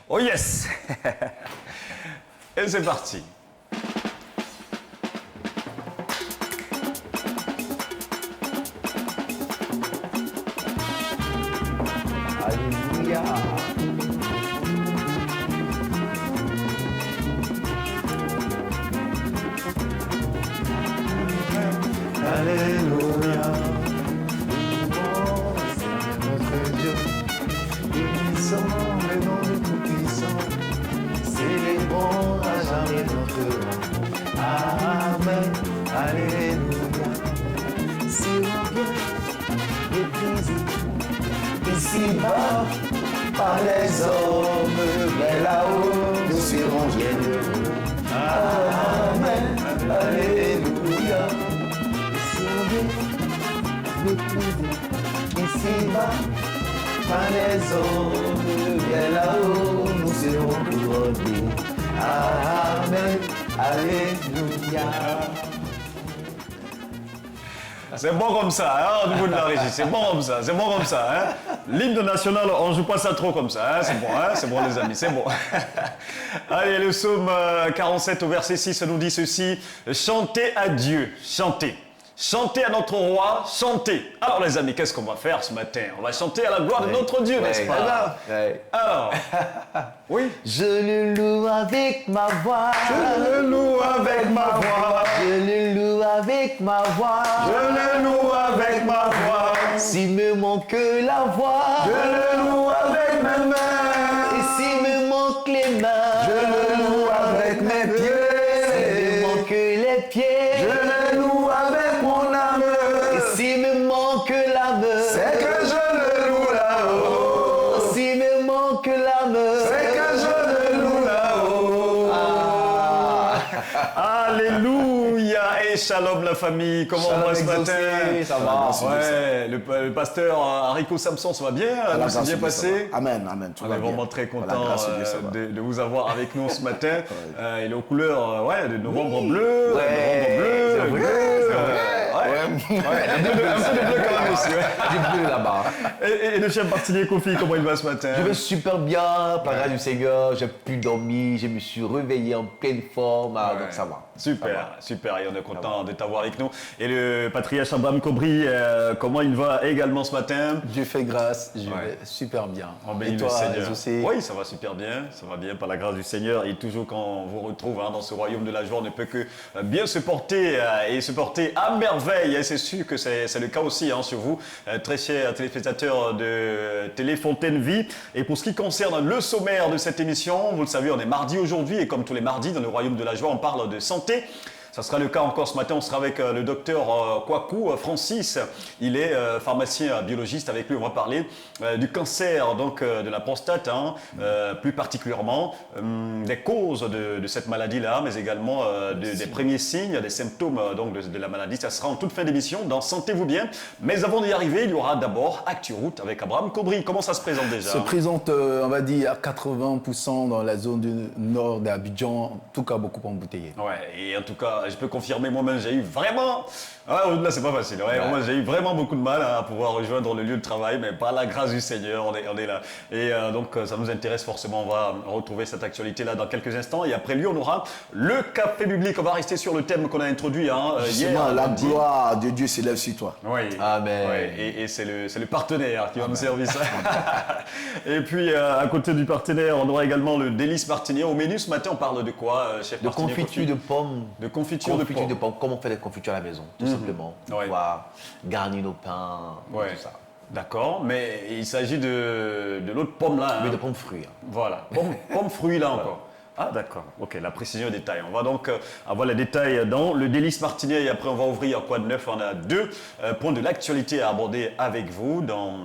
Oh yes. Et c'est parti. Alléluia. Alléluia. Notre Dieu, puissant, le nom du Tout-Puissant, célébrons à jamais notre roi. Amen. Alléluia. Si l'on vient méprisé ici-bas par les hommes, mais là-haut nous serons bienheureux. Amen. Alléluia. Si on vient méprisé ici-bas par les hommes, mais là-haut nous serons couronnés. Amen. Alléluia. C'est bon comme ça, hein, au niveau de la régie, c'est bon comme ça, hein. L'hymne national, on ne joue pas ça trop comme ça, hein, c'est bon les amis, c'est bon. Allez, le psaume 47 au verset 6 nous dit ceci, chantez à Dieu, chantez. Chantez à notre roi, chantez. Alors les amis, qu'est-ce qu'on va faire ce matin? On va chanter à la gloire de notre Dieu, n'est-ce pas? Alors, oui. Je le loue avec ma voix. Je le loue avec ma voix. Je le loue avec ma voix. Je le loue avec ma voix. S'il me manque la voix, Je le loue avec mes mains. et s'il me manque les mains, Je le loue avec mes pieds. s'il me manque les pieds, Je le loue avec mon âme. et s'il me manque l'âme, C'est que je le loue là-haut. s'il me manque l'âme, C'est que je le loue là-haut. Alléluia. Et shalom la famille. Comment on va ce matin? ça va. Ouais, le pasteur Haricot Samson, ça va bien? Tout s'est bien passé? Amen, amen. Tout On va est bien. vraiment très Par la content grâce de Dieu, ça va. de vous avoir avec nous ce matin. Il est aux couleurs de novembre bleu, novembre bleu, c'est vrai, c'est vrai. un peu de bleu quand même aussi. Ouais. Du bleu là-bas. Et le chef Martinier Kofi, comment il va ce matin? Je vais super bien, par la grâce du Seigneur, j'ai pu dormir, je me suis réveillé en pleine forme, donc ça va. Super, super, et on est content de t'avoir avec nous. Et le patriarche Abraham Kobri, comment il va également ce matin? Dieu fait grâce, je Ouais. vais super bien. On bénit Et toi, le Seigneur. José? Oui, ça va super bien, ça va bien par la grâce du Seigneur. Et toujours quand on vous retrouve dans ce royaume de la joie, on ne peut que bien se porter et se porter à merveille. Et c'est sûr que c'est le cas aussi sur vous, très chers téléspectateurs de Télé Fontaine Vie. Et pour ce qui concerne le sommaire de cette émission, vous le savez, on est mardi aujourd'hui et comme tous les mardis dans le royaume de la joie, on parle de santé. Ça sera le cas encore ce matin, on sera avec le docteur Kwaku Francis. Il est pharmacien biologiste. Avec lui, on va parler du cancer donc, de la prostate, plus particulièrement des causes de cette maladie-là, mais également des premiers signes, des symptômes donc, de la maladie. Ça sera en toute fin d'émission dans Sentez-vous bien. Mais avant d'y arriver, il y aura d'abord ActuRoute avec Abraham Kobri. Comment ça se présente déjà? Se présente, on va dire, à 80% dans la zone du nord d'Abidjan, en tout cas beaucoup embouteillé. Ouais, et en tout cas, je peux confirmer, moi-même, j'ai eu vraiment... Ah, là, c'est pas facile. Ouais. Moi, j'ai eu vraiment beaucoup de mal à pouvoir rejoindre le lieu de travail, mais par la grâce du Seigneur, on est là. Et donc, ça nous intéresse forcément. On va retrouver cette actualité-là dans quelques instants. Et après lui, on aura le café biblique. On va rester sur le thème qu'on a introduit hier. Justement, la gloire de Dieu s'élève sur toi. Oui. Amen. Ouais, et c'est le partenaire qui va nous servir ça. Et puis, à côté du partenaire, on aura également le délice martinier. Au menu, ce matin, on parle de quoi, chef De Martinier confiture de pommes. De confiture de pommes. Comment faire des confitures à la maison, tout simplement. Pour Ouais. pouvoir garnir nos pains, Ouais. tout ça. D'accord, mais il s'agit de l'autre pomme là. Mais de pommes fruits. Voilà, pomme fruit là encore. Ah d'accord, ok, la précision des détails. On va donc avoir les détails dans le délice martinier et après on va ouvrir quoi de neuf. On a deux points de l'actualité à aborder avec vous dans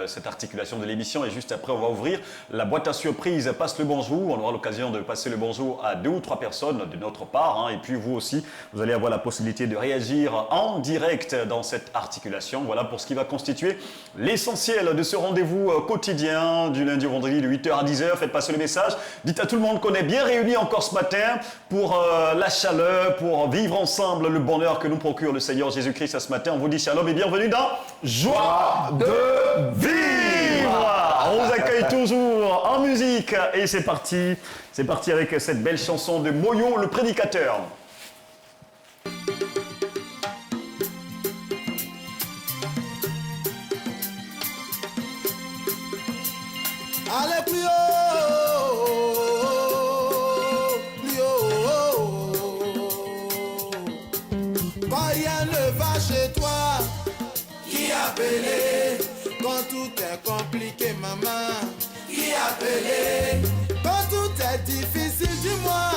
cette articulation de l'émission et juste après on va ouvrir la boîte à surprise Passe le bonjour. On aura l'occasion de passer le bonjour à 2 ou 3 personnes de notre part et puis vous aussi, vous allez avoir la possibilité de réagir en direct dans cette articulation. Voilà pour ce qui va constituer l'essentiel de ce rendez-vous quotidien du lundi au vendredi de 8h à 10h. Faites passer le message, dites à tout le monde qu'on est bien réunis encore ce matin pour la chaleur, pour vivre ensemble le bonheur que nous procure le Seigneur Jésus-Christ ce matin. On vous dit shalom et bienvenue dans Joie de vivre. On vous accueille toujours en en musique. Et c'est parti avec cette belle chanson de Moyo, le prédicateur. Allez plus haut, plus haut. Quand rien ne va chez toi, qui a appelé? Quand tout est compliqué, maman, qui a appelé? Quand tout est difficile, dis-moi,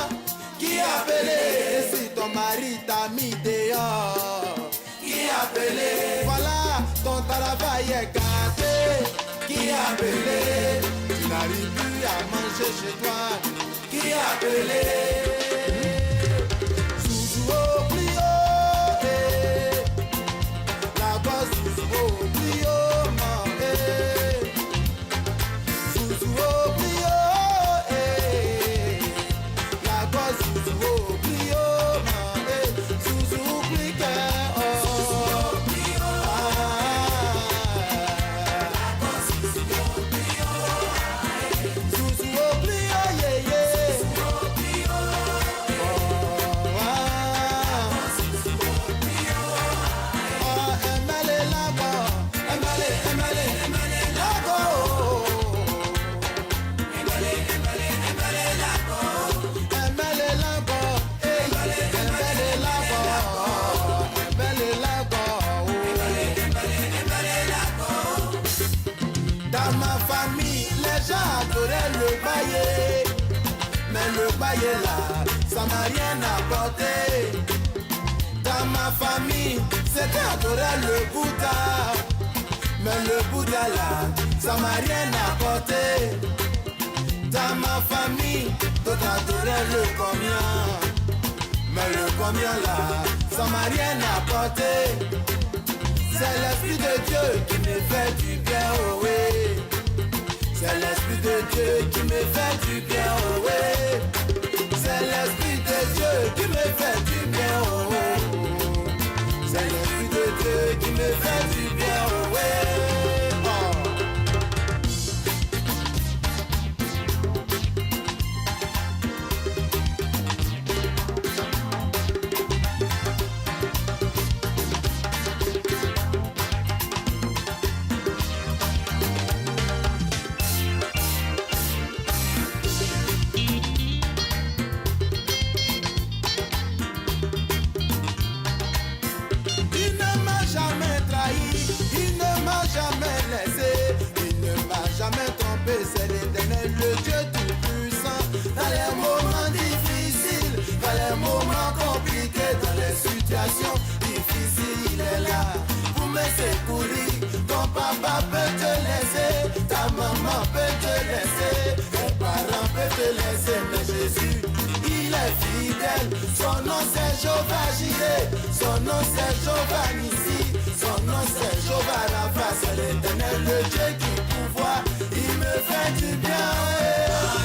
qui a appelé? Si ton mari t'a mis dehors, qui a appelé? Voilà, ton travail est gâté, qui a appelé? Tu n'arrives plus à manger chez toi, qui a appelé? Sousou au plus haut, la gosse sousou au plus haut, maman, sousou au plus haut, la gosse sousou au plus haut, maman, sousou plus cœur, sousou au plus Dans ma famille, les gens adoraient le baillet. Mais le baillet là, ça m'a rien apporté. Dans ma famille, c'était adorer le Bouddha. Mais le Bouddha là, ça m'a rien apporté. Dans ma famille, d'autres adoraient le combien. Mais le combien là, ça m'a rien apporté. C'est l'Esprit de Dieu qui me fait du bien, oh oui. C'est l'Esprit de Dieu qui me fait du bien, oh oui. C'est l'Esprit de Dieu qui me fait du bien, oh oui. C'est l'Esprit de Dieu qui me fait du bien, oh oui. Il ne m'a jamais trahi, il ne m'a jamais laissé, il ne m'a jamais trompé, c'est l'Éternel, le Dieu tout-puissant. Dans les moments difficiles, dans les moments compliqués, dans les situations difficiles, il est là pour me secourir. Ton papa peut te laisser, ta maman peut te laisser, tes parents peuvent te laisser, mais Jésus, il est fidèle. Son nom c'est Jéhovah Jireh, son nom c'est Jéhovah Nissi, son nom c'est Jéhovah Rapha, c'est l'Éternel, le Dieu qui pourvoit. Il me fait du bien,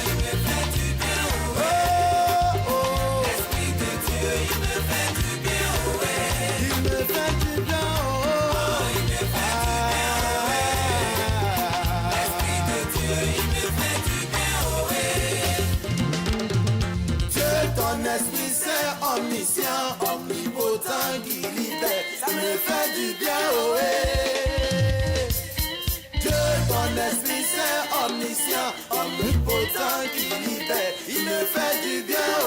il me fait du bien, oh, oh. L'Esprit de Dieu, il me fait du bien, oh, il me fait du bien, oh, il me fait du bien, oh, l'Esprit de Dieu, il me fait du bien, oh, Dieu, ton Esprit c'est omniscient, omnipotent qui libère, ça me fait du bien, oh, Dieu, ton Esprit c'est omniscient, omnipotent qui libère, il me fait du bien, oh,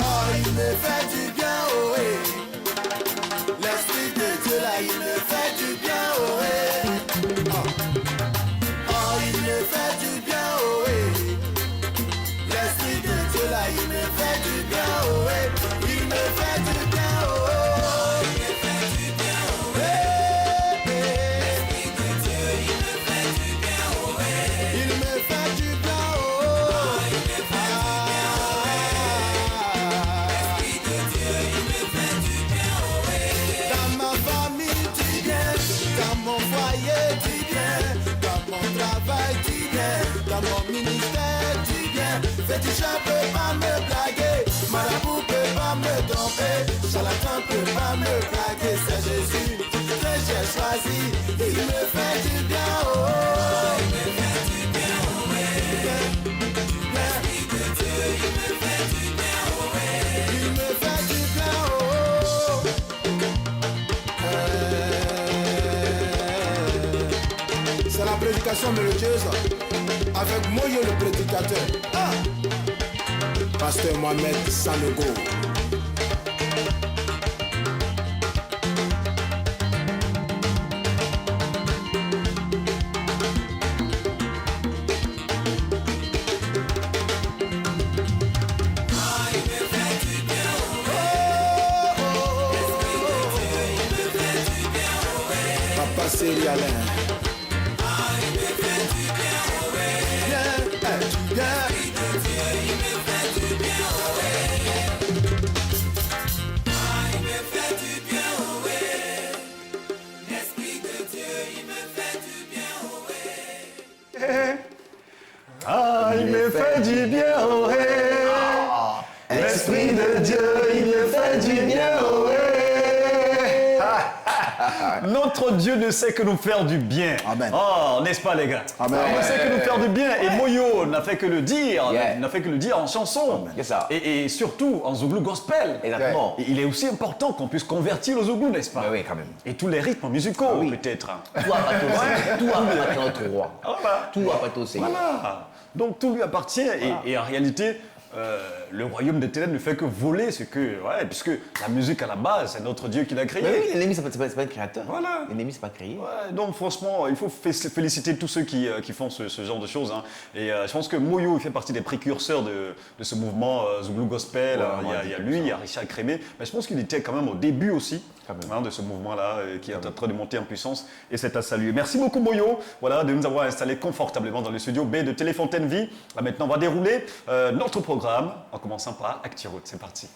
oh, il me fait du bien, oh, l'Esprit de Dieu là, il me fait du bien, oh, oh, il me fait du bien, oh, l'Esprit de Dieu là, il me fait du bien, oh, il me fait du bien, oh, il me fait du bien, oh, l'Esprit de Dieu, il me fait du bien, oh, il me fait du bien, oh, il me fait du bien, oh, l'Esprit de Dieu, il me fait du bien, oh, dans ma famille tu viens, dans mon foyer tu viens, dans mon travail tu viens, dans mon ministère tu viens. Féticheur peut pas me blaguer, marabout peut pas me tromper, charlatan peut pas me blaguer, c'est Jésus que j'ai choisi, il me fait du bien, oh, il me fait prédication mélodieuse avec Moyo le prédicateur. Ah! Pasteur Mohamed Sanogo. Papa Seri Alain. Ah, il me fait du bien, oh hey. L'Esprit de Dieu, il me fait du bien, oh hey. Notre Dieu ne sait que nous faire du bien. Amen. Oh, n'est-ce pas les gars? Amen. Il ne sait que nous faire du bien. Et Moyo n'a fait que le dire, Yeah. n'a fait que le dire en chanson. C'est ça. Et surtout en Zouglou gospel. Exactement. Et il est aussi important qu'on puisse convertir le Zouglou, n'est-ce pas? Oui, quand même. Et tous les rythmes musicaux, oui. peut-être. Tout appartient à notre roi. Voilà. Tout appartient au Seigneur. Voilà. Donc tout lui appartient et en réalité, le royaume des ténèbres ne fait que voler ce que... Ouais, puisque la musique à la base, c'est notre Dieu qui l'a créé. Mais oui, l'ennemi, c'est pas un créateur. Voilà. L'ennemi, c'est pas créé. Ouais, donc franchement, il faut féliciter tous ceux qui font ce genre de choses. Hein. Et je pense que Moyo il fait partie des précurseurs de ce mouvement Zouglou Gospel. Il y a lui, il y a Richard Crémé. Mais je pense qu'il était quand même au début aussi de ce mouvement-là qui est en train de monter en puissance. Et c'est à saluer. Merci beaucoup Moyo voilà, de nous avoir installés confortablement dans le studio B de Téléfontaine Vie. Là, maintenant, on va dérouler notre programme en commençant par ActiRoute. C'est parti.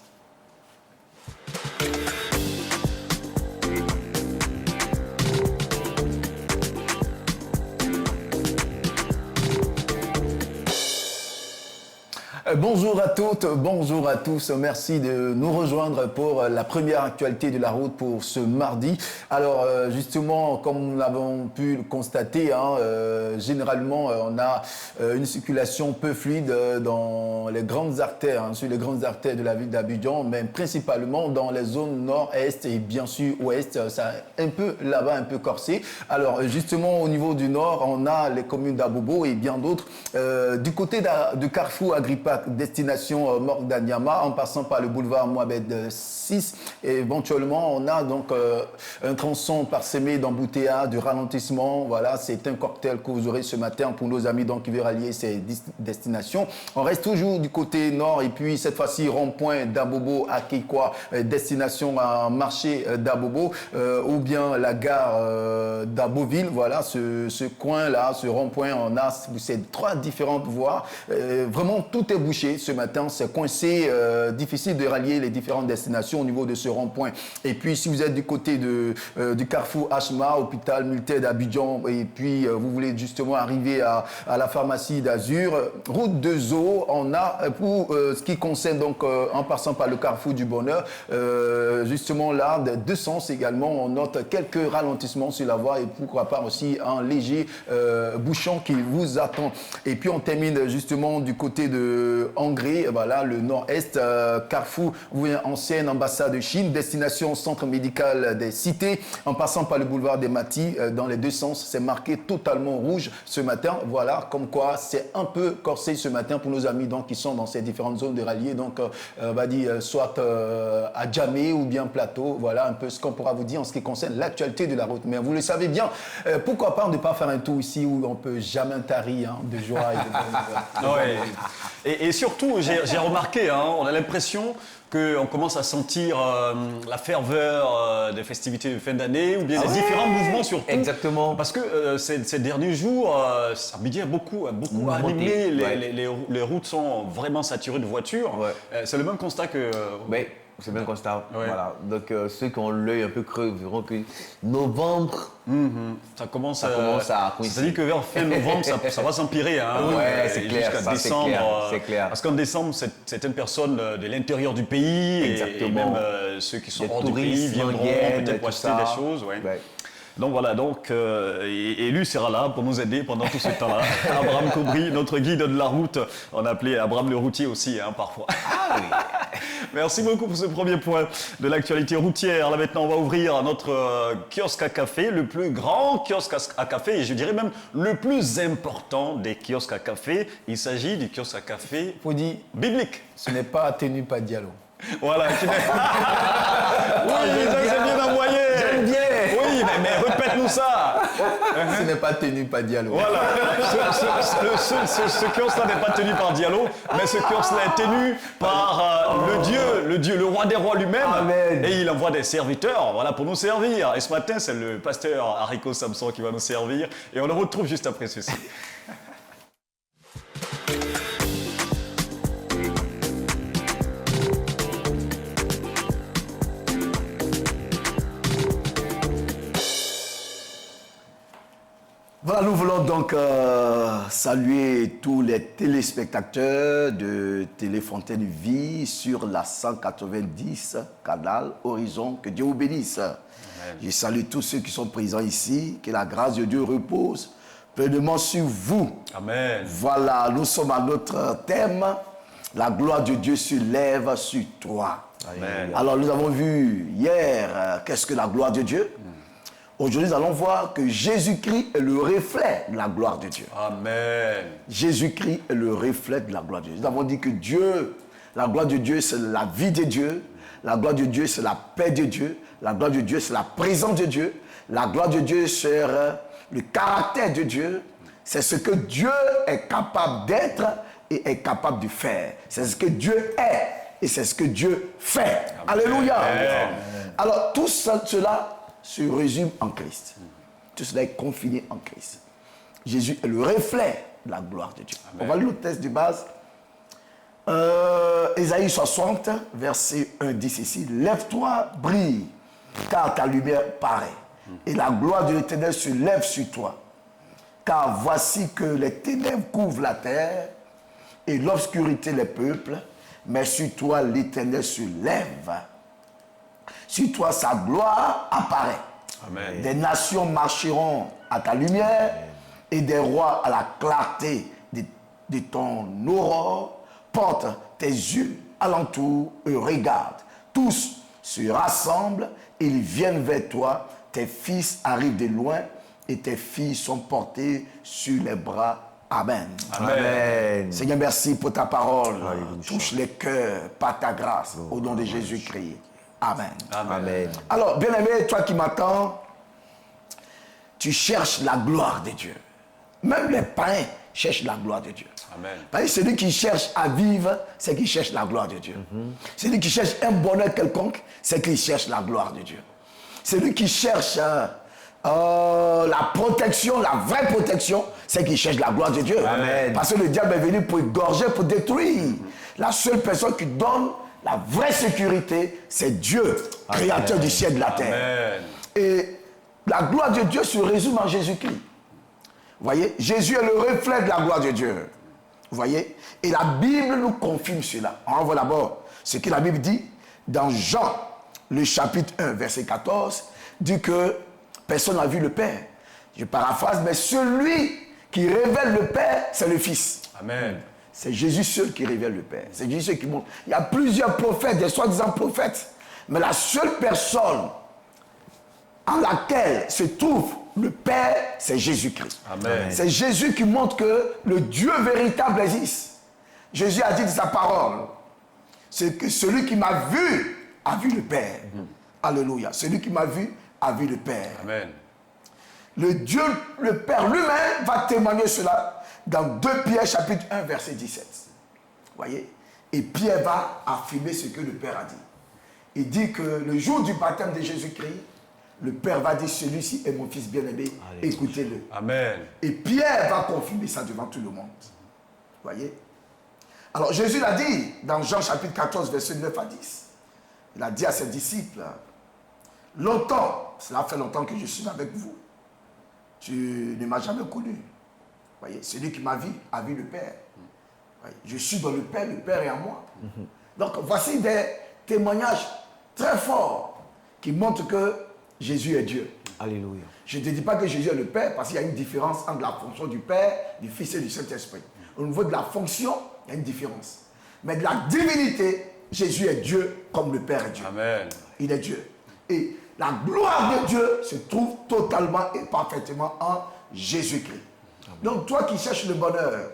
Bonjour à toutes, bonjour à tous. Merci de nous rejoindre pour la première actualité de la route pour ce mardi. Alors justement, comme nous l'avons pu le constater, généralement on a une circulation peu fluide dans les grandes artères, sur les grandes artères de la ville d'Abidjan, mais principalement dans les zones nord-est et bien sûr ouest. Ça un peu là-bas, un peu corsé. Alors justement au niveau du nord, on a les communes d'Abobo et bien d'autres. Du côté du carrefour Agrippa, destination Morgue d'Anyama, en passant par le boulevard Mohamed VI. Et éventuellement, on a donc un tronçon parsemé d'embouteillages, de ralentissement. Voilà, c'est un cocktail que vous aurez ce matin pour nos amis donc, qui veulent rallier ces destinations. On reste toujours du côté nord et puis cette fois-ci, rond-point d'Abobo à Kekwa, destination à marché d'Abobo ou bien la gare d'Aboville. Voilà, ce coin-là, ce rond-point, on a ces trois différentes voies. Vraiment, tout est bouché ce matin, c'est coincé, difficile de rallier les différentes destinations au niveau de ce rond-point. Et puis si vous êtes du côté du carrefour Hachma, hôpital militaire d'Abidjan, et puis vous voulez justement arriver à la pharmacie d'Azur, route de Zo, on a pour ce qui concerne donc en passant par le carrefour du Bonheur, justement là, de deux sens également, on note quelques ralentissements sur la voie et pourquoi pas aussi un léger bouchon qui vous attend. Et puis on termine justement du côté de Angré, voilà, le nord-est, carrefour, vous voyez, ancienne ambassade de Chine, destination centre médical des cités, en passant par le boulevard des Matis, dans les deux sens, c'est marqué totalement rouge ce matin. Voilà, comme quoi c'est un peu corsé ce matin pour nos amis donc, qui sont dans ces différentes zones de rallier, donc on va dire soit à Djamé ou bien Plateau, voilà un peu ce qu'on pourra vous dire en ce qui concerne l'actualité de la route. Mais vous le savez bien, pourquoi pas ne pas faire un tour ici où on peut jamais tarir de joie et de bonne Ouais. Et surtout, j'ai remarqué, on a l'impression qu'on commence à sentir la ferveur des festivités de fin d'année ou bien les différents mouvements surtout. Exactement. Parce que ces derniers jours, Abidjan a beaucoup animé, les routes sont vraiment saturées de voitures. Ouais. C'est le même constat que... Oui, c'est bien constat. Ouais. Voilà. Donc ceux qui ont l'œil un peu creux verront que novembre, ça commence à coïncider. C'est-à-dire que vers fin novembre, ça va s'empirer. Ouais, c'est clair, jusqu'à ça, décembre. c'est clair. Parce qu'en décembre, certaines personnes de l'intérieur du pays et même ceux qui sont Les hors du pays touristes viendront viennent, peut-être tout pour acheter ça. des choses. Ouais. Ouais. Donc voilà, et lui sera là pour nous aider pendant tout ce temps-là. Abraham Kobri, notre guide de la route, on appelait Abraham le routier aussi, parfois. Ah oui. Merci beaucoup pour ce premier point de l'actualité routière. Là maintenant, on va ouvrir notre kiosque à café, le plus grand kiosque à café, et je dirais même le plus important des kiosques à café. Il s'agit du kiosque à café biblique. Ce n'est pas Tenu pas Diallo. Voilà. Oui, ça c'est bien envoyé. J'aime bien. Oui, mais répète-nous ça. Ce n'est pas Tenu pas Diallo. Voilà. Ce kiosque-là n'est pas tenu par Diallo, mais ce kiosque-là est tenu par le roi des rois lui-même. Amen. Et il envoie des serviteurs, voilà, pour nous servir. Et ce matin, c'est le pasteur Haricot Samson qui va nous servir. Et on le retrouve juste après ceci. Voilà, nous voulons donc saluer tous les téléspectateurs de Téléfontaine Vie sur la 190 canal Horizon. Que Dieu vous bénisse. Amen. Je salue tous ceux qui sont présents ici. Que la grâce de Dieu repose pleinement sur vous. Amen. Voilà, nous sommes à notre thème. La gloire de Dieu se lève sur toi. Amen. Alors, nous avons vu hier, qu'est-ce que la gloire de Dieu? Aujourd'hui, nous allons voir que Jésus-Christ est le reflet de la gloire de Dieu. Amen. Jésus-Christ est le reflet de la gloire de Dieu. Nous avons dit que Dieu, la gloire de Dieu, c'est la vie de Dieu. La gloire de Dieu, c'est la paix de Dieu. La gloire de Dieu, c'est la présence de Dieu. La gloire de Dieu, c'est le caractère de Dieu. C'est ce que Dieu est capable d'être et est capable de faire. C'est ce que Dieu est et c'est ce que Dieu fait. Amen. Alléluia. Amen. Alors, tout cela se résume en Christ. Tout cela est confiné en Christ. Jésus est le reflet de la gloire de Dieu. Amen. On va lire le texte de base. Ésaïe 60, verset 1 dit ceci. Lève-toi, brille, car ta lumière paraît. Et la gloire de l'Éternel se lève sur toi. Car voici que les ténèbres couvrent la terre et l'obscurité les peuples. Mais sur toi, l'Éternel se lève. Sur toi, sa gloire apparaît. Amen. Des nations marcheront à ta lumière. Amen. Et des rois à la clarté de ton aurore. Porte tes yeux alentour et regarde. Tous se rassemblent, ils viennent vers toi. Tes fils arrivent de loin et tes filles sont portées sur les bras. Amen. Amen. Seigneur, merci pour ta parole. Amen. Touche les cœurs par ta grâce, au nom de Jésus-Christ. Amen. Amen. Alors, bien-aimé, toi qui m'attends, tu cherches la gloire de Dieu. Même les païens cherchent la gloire de Dieu. Amen. Parce que celui qui cherche à vivre, c'est qu'il cherche la gloire de Dieu. Celui qui cherche un bonheur quelconque, c'est qu'il cherche la gloire de Dieu. Celui qui cherche la protection, la vraie protection, c'est qu'il cherche la gloire de Dieu. Amen. Parce que le diable est venu pour égorger, pour détruire. La seule personne qui donne la vraie sécurité, c'est Dieu, créateur du ciel et de la terre. Amen. Et la gloire de Dieu se résume en Jésus-Christ. Vous voyez, Jésus est le reflet de la gloire de Dieu. Vous voyez, et la Bible nous confirme cela. On voit d'abord ce que la Bible dit dans Jean, le chapitre 1, verset 14, dit que personne n'a vu le Père. Je paraphrase, mais celui qui révèle le Père, c'est le Fils. Amen. C'est Jésus seul qui révèle le Père. C'est Jésus seul qui montre. Il y a plusieurs prophètes, des soi-disant prophètes. Mais la seule personne en laquelle se trouve le Père, c'est Jésus-Christ. Amen. C'est Jésus qui montre que le Dieu véritable existe. Jésus a dit de sa parole, c'est que celui qui m'a vu a vu le Père. Alléluia. Celui qui m'a vu a vu le Père. Amen. Le Dieu, le Père lui-même va témoigner cela dans 2 Pierre chapitre 1 verset 17. Vous voyez? Et Pierre va affirmer ce que le Père a dit. Il dit que le jour du baptême de Jésus-Christ, le Père va dire, celui-ci est mon fils bien-aimé, écoutez-le. Amen. Et Pierre va confirmer ça devant tout le monde. Vous voyez? Alors Jésus l'a dit dans Jean chapitre 14 verset 9 à 10. Il a dit à ses disciples, longtemps, cela fait longtemps que je suis avec vous. Tu ne m'as jamais connu. Voyez, celui qui m'a vu a vu le Père. Voyez, je suis dans le Père est en moi. Donc voici des témoignages très forts qui montrent que Jésus est Dieu. Alléluia. Je ne te dis pas que Jésus est le Père parce qu'il y a une différence entre la fonction du Père, du Fils et du Saint-Esprit. Au niveau de la fonction, il y a une différence. Mais de la divinité, Jésus est Dieu comme le Père est Dieu. Amen. Il est Dieu. Et la gloire de Dieu se trouve totalement et parfaitement en Jésus-Christ. Donc toi qui cherches le bonheur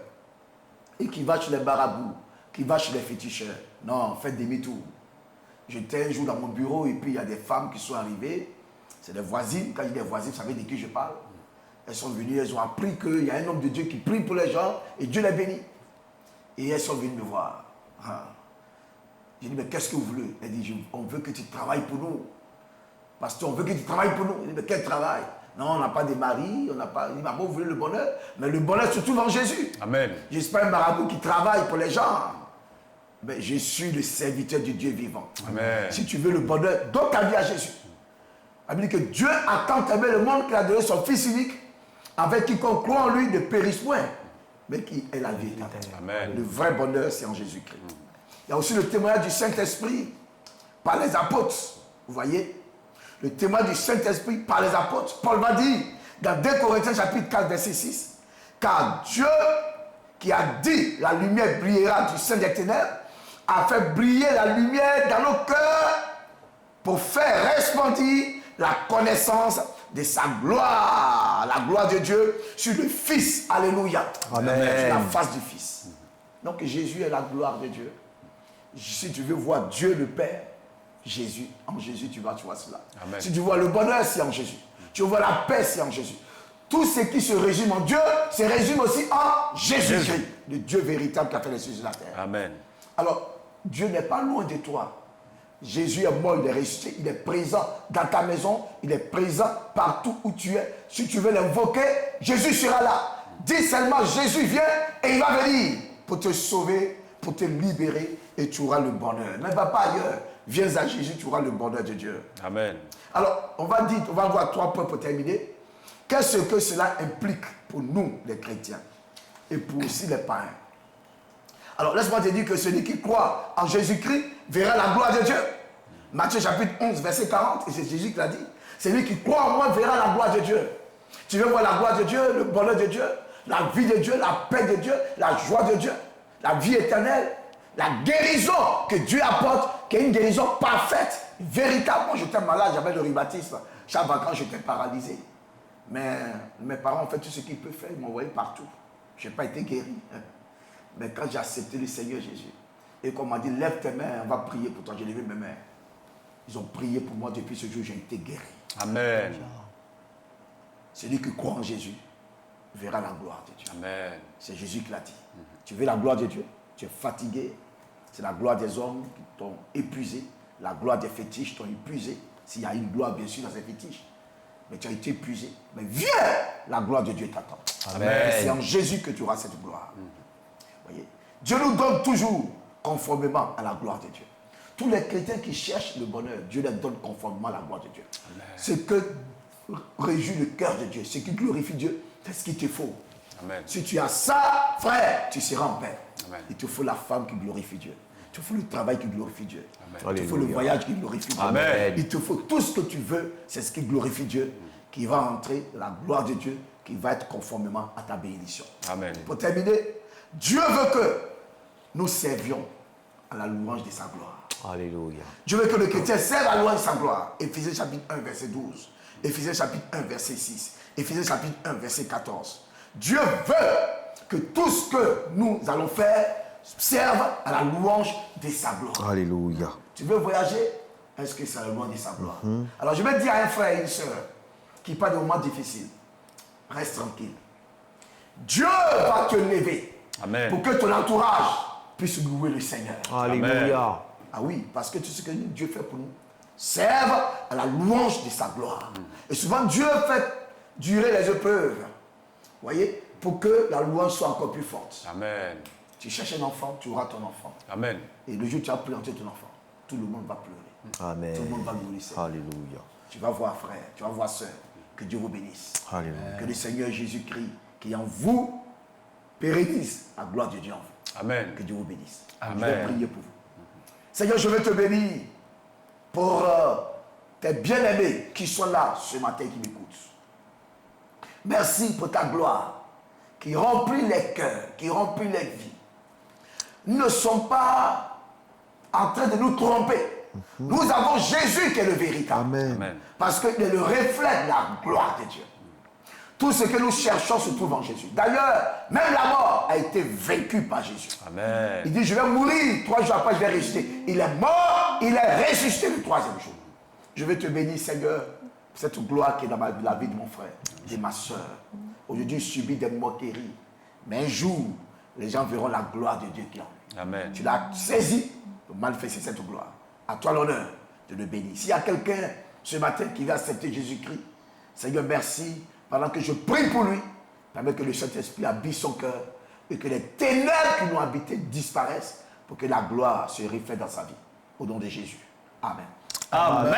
et qui vas chez les marabouts, qui vas chez les féticheurs, non, faites demi-tour. J'étais un jour dans mon bureau et puis il y a des femmes qui sont arrivées. C'est des voisines. Quand je dis des voisines, vous savez de qui je parle. Elles sont venues, elles ont appris qu'il y a un homme de Dieu qui prie pour les gens et Dieu les bénit. Et elles sont venues me voir. J'ai dit, mais qu'est-ce que vous voulez? Elle dit, on veut que tu travailles pour nous. Pasteur, on veut que tu travailles pour nous. Je dis, mais quel travail? Non, on n'a pas de mari, on n'a pas. Il dit, bon, vous voulez le bonheur? Mais le bonheur se trouve en Jésus. Amen. Je ne suis pas un marabout qui travaille pour les gens. Mais je suis le serviteur du Dieu vivant. Amen. Si tu veux le bonheur, donne ta vie à Jésus. La Bible dit que Dieu a tant aimé le monde qu'il a donné son Fils unique, avec quiconque croit en lui ne périsse point, mais qui est la vie éternelle. Amen. Le vrai bonheur, c'est en Jésus-Christ. Il y a aussi le témoignage du Saint-Esprit par les apôtres. Vous voyez? Le témoignage du Saint-Esprit par les apôtres. Paul va dire dans 2 Corinthiens chapitre 4, verset 6, car Dieu qui a dit la lumière brillera du sein des ténèbres, a fait briller la lumière dans nos cœurs pour faire resplendir la connaissance de sa gloire, la gloire de Dieu sur le Fils. Alléluia. Amen. Sur la face du Fils. Donc Jésus est la gloire de Dieu. Si tu veux voir Dieu le Père, Jésus, en Jésus tu vois cela. Amen. Si tu vois le bonheur, c'est en Jésus. Tu vois la paix, c'est en Jésus. Tout ce qui se résume en Dieu, se résume aussi en Jésus-Christ, le Dieu véritable qui a fait les cieux de la terre. Amen. Alors, Dieu n'est pas loin de toi. Jésus est mort, il est ressuscité, il est présent dans ta maison, il est présent partout où tu es. Si tu veux l'invoquer, Jésus sera là. Dis seulement, Jésus vient et il va venir pour te sauver, pour te libérer et tu auras le bonheur. Ne va pas ailleurs. Viens à Jésus, tu auras le bonheur de Dieu. Amen. Alors, on va voir 3 points pour terminer. Qu'est-ce que cela implique pour nous, les chrétiens, et pour aussi les païens? Alors, laisse-moi te dire que celui qui croit en Jésus-Christ verra la gloire de Dieu. Matthieu chapitre 11, verset 40, et c'est Jésus qui l'a dit. Celui qui croit en moi verra la gloire de Dieu. Tu veux voir la gloire de Dieu, le bonheur de Dieu, la vie de Dieu, la paix de Dieu, la joie de Dieu, la vie éternelle, la guérison que Dieu apporte, qui est une guérison parfaite, véritable. Moi, j'étais malade, j'avais le rhumatisme. Chaque vacances, j'étais paralysé. Mais mes parents ont fait tout ce qu'ils peuvent faire, ils m'ont envoyé partout. Je n'ai pas été guéri. Mais quand j'ai accepté le Seigneur Jésus, et qu'on m'a dit, lève tes mains, on va prier pour toi, j'ai levé mes mains. Ils ont prié pour moi depuis ce jour, j'ai été guéri. Amen. Celui qui croit en Jésus verra la gloire de Dieu. Amen. C'est Jésus qui l'a dit. Tu veux la gloire de Dieu? Tu es fatigué. C'est la gloire des hommes qui t'ont épuisé. La gloire des fétiches t'ont épuisé. S'il y a une gloire, bien sûr, dans ces fétiches. Mais tu as été épuisé. Mais viens, la gloire de Dieu t'attend. Amen. C'est en Jésus que tu auras cette gloire. Voyez? Dieu nous donne toujours conformément à la gloire de Dieu. Tous les chrétiens qui cherchent le bonheur, Dieu les donne conformément à la gloire de Dieu. Ce que réjouit le cœur de Dieu, ce qui glorifie Dieu, c'est ce qu'il te faut. Amen. Si tu as ça, frère, tu seras en paix. Amen. Il te faut la femme qui glorifie Dieu. Il te faut le travail qui glorifie Dieu. Amen. Il te faut le voyage qui glorifie Dieu. Amen. Il te faut tout ce que tu veux, c'est ce qui glorifie Dieu, qui va entrer, la gloire de Dieu, qui va être conformément à ta bénédiction. Amen. Pour terminer, Dieu veut que nous servions à la louange de sa gloire. Alléluia. Dieu veut que le chrétien serve à la louange de sa gloire. Éphésiens chapitre 1, verset 12. Éphésiens chapitre 1, verset 6. Éphésiens chapitre 1, verset 14. Dieu veut que tout ce que nous allons faire serve à la louange de sa gloire. Alléluia. Tu veux voyager? Est-ce que c'est la louange de sa gloire? Alors je vais dire à un frère et une soeur qui parlent de moments difficiles, reste tranquille. Dieu va te lever. Amen. Pour que ton entourage puisse louer le Seigneur. Alléluia. Ah oui, parce que tout ce que Dieu fait pour nous serve à la louange de sa gloire. Et souvent, Dieu fait durer les épreuves. Vous voyez, pour que la louange soit encore plus forte. Amen. Tu cherches un enfant, tu auras ton enfant. Amen. Et le jour où tu as planté ton enfant, tout le monde va pleurer. Amen. Tout le monde va louer le Seigneur. Alléluia. Tu vas voir, frère, tu vas voir, sœur, que Dieu vous bénisse. Alléluia. Que le Seigneur Jésus-Christ, qui en vous, pérennise la gloire de Dieu en vous. Amen. Que Dieu vous bénisse. Amen. Je vais prier pour vous. Seigneur, je veux te bénir pour tes bien-aimés qui sont là ce matin, qui m'écoutent. Merci pour ta gloire qui remplit les cœurs, qui remplit les vies. Nous ne sommes pas en train de nous tromper. Nous avons Jésus qui est le véritable. Amen. Parce qu'il est le reflet de la gloire de Dieu. Tout ce que nous cherchons se trouve en Jésus. D'ailleurs, même la mort a été vaincue par Jésus. Amen. Il dit, je vais mourir, 3 jours après je vais ressusciter. Il est mort, il est ressuscité le 3e jour. Je vais te bénir, Seigneur, pour cette gloire qui est dans la vie de mon frère, de ma soeur. Aujourd'hui, il subit des moqueries. Mais un jour, les gens verront la gloire de Dieu qui est en lui. Amen. Tu l'as saisi pour manifester cette gloire. À toi l'honneur de le bénir. S'il y a quelqu'un ce matin qui va accepter Jésus-Christ, Seigneur, merci. Pendant que je prie pour lui, permets que le Saint-Esprit habite son cœur et que les ténèbres qui l'ont habité disparaissent pour que la gloire se reflète dans sa vie. Au nom de Jésus. Amen. Amen.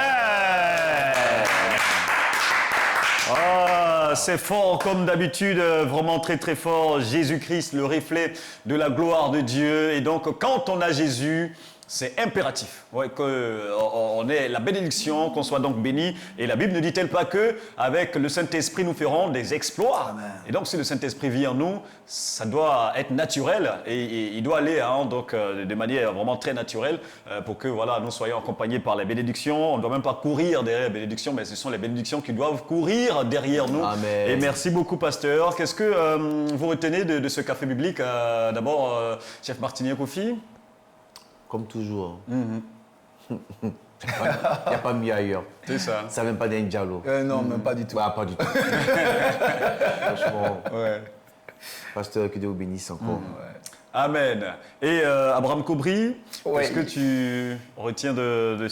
Ah, c'est fort comme d'habitude, vraiment très très fort. Jésus-Christ, le reflet de la gloire de Dieu. Et donc, quand on a Jésus, c'est impératif qu'on ait la bénédiction, qu'on soit donc béni. Et la Bible ne dit-elle pas que avec le Saint-Esprit, nous ferons des exploits. Amen. Et donc, si le Saint-Esprit vit en nous, ça doit être naturel. Et il doit aller donc, de manière vraiment très naturelle pour que voilà, nous soyons accompagnés par les bénédictions. On ne doit même pas courir derrière les bénédictions, mais ce sont les bénédictions qui doivent courir derrière nous. Amen. Et merci beaucoup, pasteur. Qu'est-ce que vous retenez de ce café biblique D'abord, chef Martinier Kofi. Comme toujours. Il n'y a pas mieux ailleurs. C'est ça. Ça ne vient pas d'un dialogue. Non, même pas du tout. Pas du tout. Franchement, Ouais. pasteur, que Dieu vous bénisse encore. Amen. Et Abraham Kobri, Ouais. qu'est-ce que tu retiens de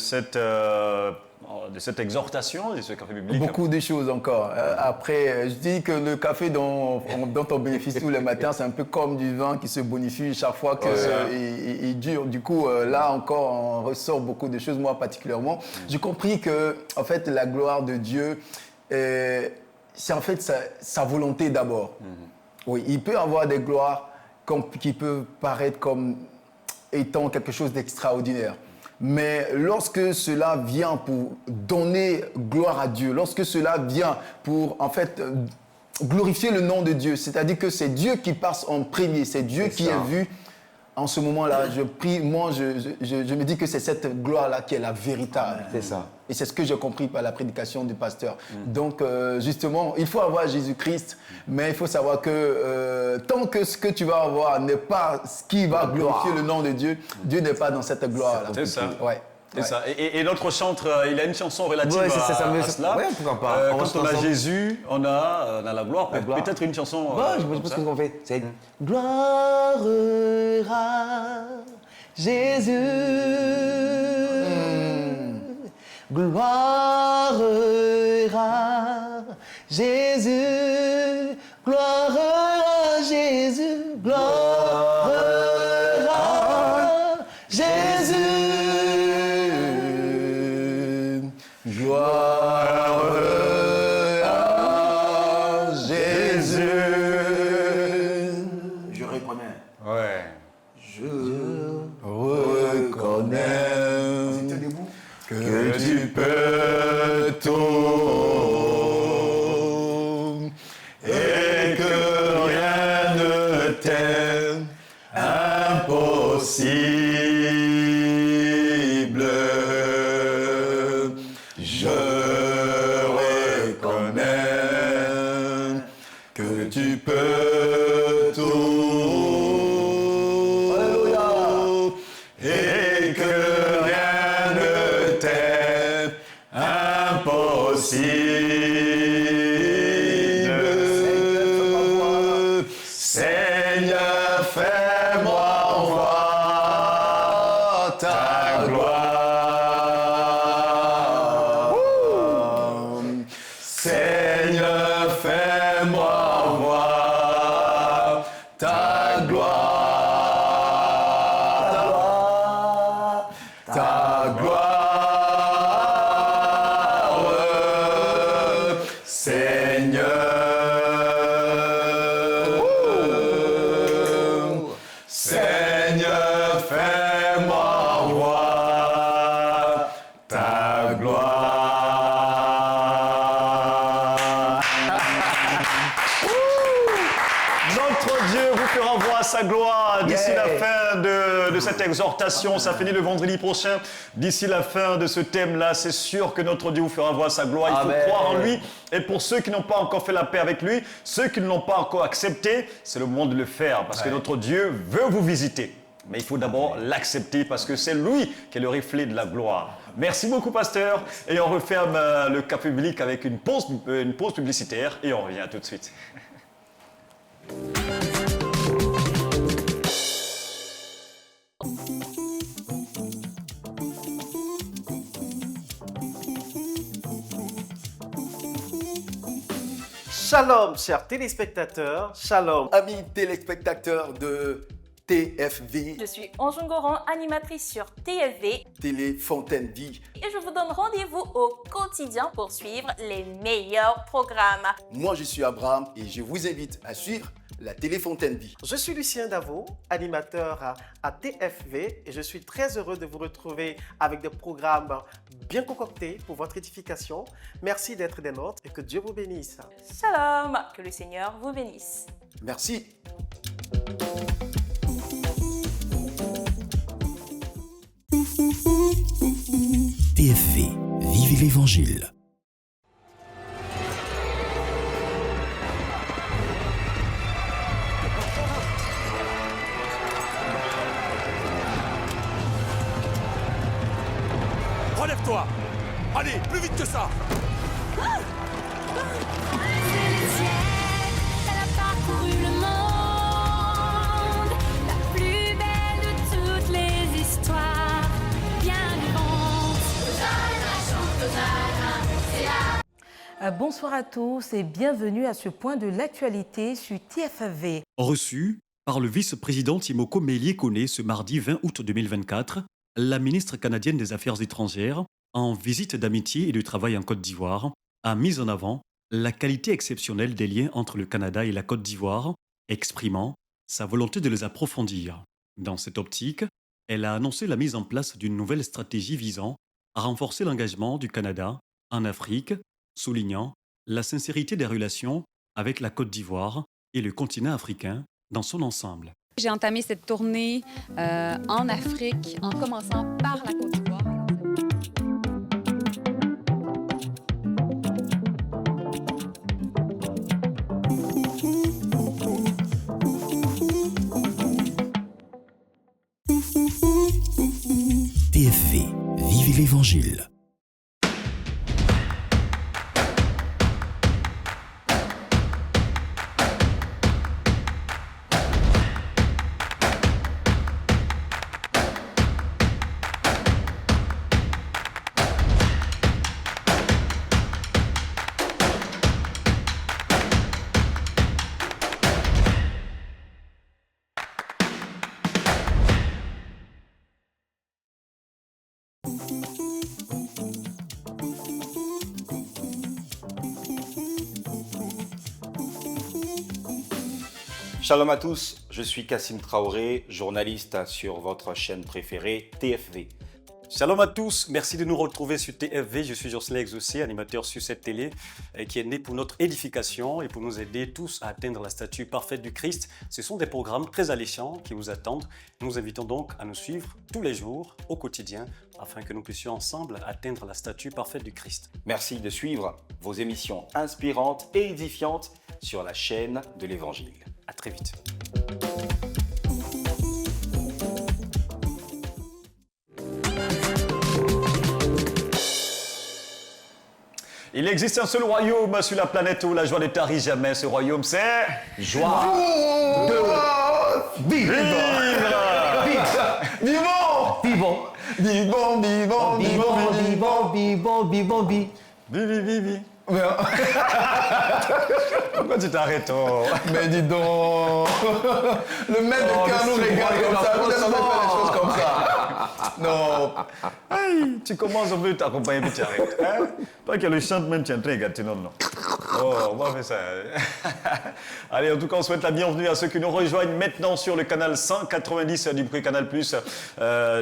cette exhortation, de ce café biblique? Beaucoup de choses encore. Après, je dis que le café dont on bénéficie tous les matins, c'est un peu comme du vin qui se bonifie chaque fois qu'il dure. Du coup, là encore, on ressort beaucoup de choses, moi particulièrement. J'ai compris que, en fait, la gloire de Dieu, c'est en fait sa volonté d'abord. Oui, il peut avoir des gloires qui peuvent paraître comme étant quelque chose d'extraordinaire. Mais lorsque cela vient pour donner gloire à Dieu, lorsque cela vient pour, en fait, glorifier le nom de Dieu, c'est-à-dire que c'est Dieu qui passe en premier, c'est Dieu qui est vu. En ce moment-là, je prie, moi, je me dis que c'est cette gloire-là qui est la véritable. C'est ça. Et c'est ce que j'ai compris par la prédication du pasteur. Donc, justement, il faut avoir Jésus-Christ, mais il faut savoir que tant que ce que tu vas avoir n'est pas ce qui va glorifier le nom de Dieu, Dieu n'est pas dans cette gloire-là. C'est ça. Ouais. C'est ça. Et notre chantre, il a une chanson relative Ouais, c'est ça, à cela. ouais, pourquoi pas. On Quand reste on a ensemble. Jésus, on a la gloire. La gloire. Peut-être une chanson. Je comme pense ça. qu'on fait. C'est gloire à Jésus. Gloire à Jésus. Gloire à Jésus. Gloire à Jésus. Gloire à Jésus. Je reconnais. Ouais. Je Reconnais C'était debout. que tu peux tout et que rien ne t'est impossible. Je reconnais que tu peux tout. Alléluia. Et que rien ne t'est impossible. Seigneur, fais-moi voir ta gloire. Seigneur, fais-moi voir ta gloire. Ta gloire, Seigneur. Seigneur, fais-moi voir ta gloire. sa gloire d'ici Yeah. la fin de cette exhortation. Ça finit le vendredi prochain. D'ici la fin de ce thème-là, c'est sûr que notre Dieu vous fera voir sa gloire. Il faut Amen. croire en lui. Et pour ceux qui n'ont pas encore fait la paix avec lui, ceux qui ne l'ont pas encore accepté, c'est le moment de le faire parce que notre Dieu veut vous visiter. Mais il faut d'abord l'accepter parce que c'est lui qui est le reflet de la gloire. Merci beaucoup, pasteur. Et on referme le cas public avec une pause publicitaire et on revient tout de suite. Shalom, chers téléspectateurs, shalom. Amis téléspectateurs de TFV, Je suis Anjou Goran, animatrice sur TFV Télé Fontaine Vie. et je vous donne rendez-vous au quotidien pour suivre les meilleurs programmes. Moi, je suis Abraham et je vous invite à suivre la Télé Fontaine Vie. Je suis Lucien Davo, animateur à TFV et je suis très heureux de vous retrouver avec des programmes bien concoctés pour votre édification. Merci d'être des nôtres et que Dieu vous bénisse. Shalom, que le Seigneur vous bénisse. Merci. TFV, vivez l'Évangile. Relève-toi. Allez, plus vite que ça. Elle a parcouru le monde, la plus belle de toutes les histoires, bien vivante. Bonsoir à tous et bienvenue à ce point de l'actualité sur TFV. Reçu par le vice-président Timoko Melie-Kone ce mardi 20 août 2024, la ministre canadienne des Affaires étrangères, en visite d'amitié et de travail en Côte d'Ivoire, a mis en avant la qualité exceptionnelle des liens entre le Canada et la Côte d'Ivoire, exprimant sa volonté de les approfondir. Dans cette optique, elle a annoncé la mise en place d'une nouvelle stratégie visant à renforcer l'engagement du Canada en Afrique, soulignant la sincérité des relations avec la Côte d'Ivoire et le continent africain dans son ensemble. J'ai entamé cette tournée en Afrique en commençant par la Côte d'Ivoire. TFV, vivez l'Évangile. Shalom à tous, je suis Kassim Traoré, journaliste sur votre chaîne préférée TFV. Shalom à tous, merci de nous retrouver sur TFV. Je suis Jocelyn Exaucé, animateur sur cette télé qui est né pour notre édification et pour nous aider tous à atteindre la statue parfaite du Christ. Ce sont des programmes très alléchants qui vous attendent. Nous vous invitons donc à nous suivre tous les jours, au quotidien, afin que nous puissions ensemble atteindre la statue parfaite du Christ. Merci de suivre vos émissions inspirantes et édifiantes sur la chaîne de l'Évangile. À très vite. Il existe un seul royaume sur la planète où la joie ne tarit jamais. Ce royaume, c'est Joie de vivre. Vivons! Vivons. Vivons, vivons, Vivons, vivons, vivons, vivons. Vivi. Pourquoi tu t'arrêtes? Mais dis donc, le maître de cœur nous regarde comme ça, vous avez fait les choses comme ça. Non. Aïe, tu commences, on veut t'accompagner, puis tu arrêtes. Hein? Pas que le chante même, tu es en train de gâter, non. Oh, on va faire ça. Allez, en tout cas, on souhaite la bienvenue à ceux qui nous rejoignent maintenant sur le canal 190 du Bruit Canal+.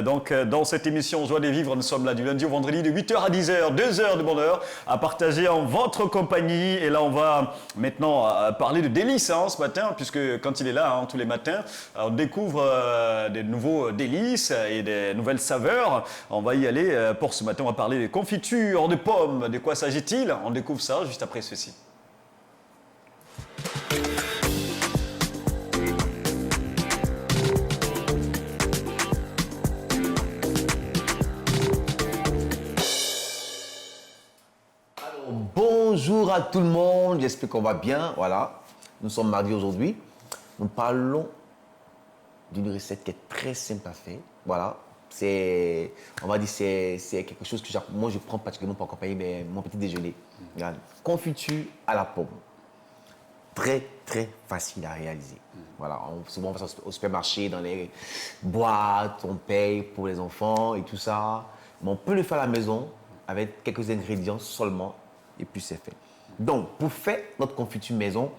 Donc, dans cette émission Joie de vivre, nous sommes là du lundi au vendredi de 8h à 10h, 2 heures de bonheur à partager en votre compagnie. Et là, on va maintenant parler de délices ce matin, puisque quand il est là, tous les matins, on découvre des nouveaux délices et des nouvelles saveurs. On va y aller. Pour ce matin, on va parler des confitures de pommes. De quoi s'agit-il? On découvre ça juste après ceci. Bonjour à tout le monde, j'espère qu'on va bien. Voilà, nous sommes mardi aujourd'hui. Nous parlons d'une recette qui est très simple à faire. Voilà, on va dire c'est quelque chose que moi je prends particulièrement pour accompagner mon petit déjeuner. Regarde, confiture à la pomme. Très très facile à réaliser. Voilà, souvent on va au supermarché, dans les boîtes, on paye pour les enfants et tout ça. Mais on peut le faire à la maison avec quelques ingrédients seulement. Et puis c'est fait. Donc, pour faire notre confiture maison,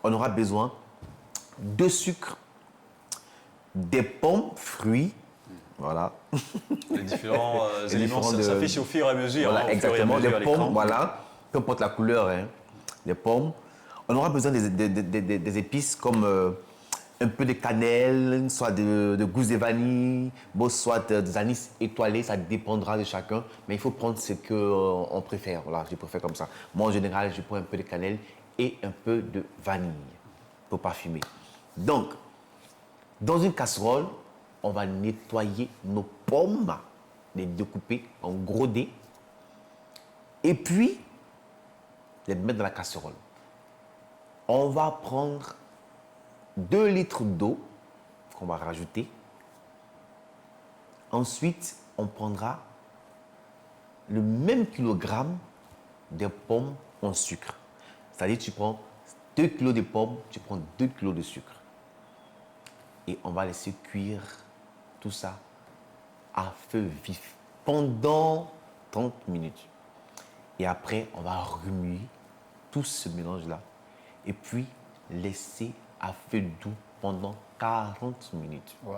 on aura besoin de sucre, des pommes, fruits, voilà. Les différents éléments, ça s'affiche au fur et à mesure. Voilà, exactement, des pommes, voilà, peu importe la couleur, des pommes. On aura besoin des épices comme un peu de cannelle, soit de gousse de vanille, soit des anis étoilés, ça dépendra de chacun. Mais il faut prendre ce qu'on préfère. Voilà, je préfère comme ça. Moi, en général, je prends un peu de cannelle et un peu de vanille pour parfumer. Donc, dans une casserole, on va nettoyer nos pommes, les découper en gros dés, et puis les mettre dans la casserole. On va prendre 2 litres d'eau qu'on va rajouter. Ensuite, on prendra le même kilogramme de pommes en sucre. C'est-à-dire tu prends 2 kilos de pommes, tu prends 2 kilos de sucre. Et on va laisser cuire tout ça à feu vif pendant 30 minutes. Et après, on va remuer tout ce mélange-là et puis laisser à feu doux pendant 40 minutes. Wow.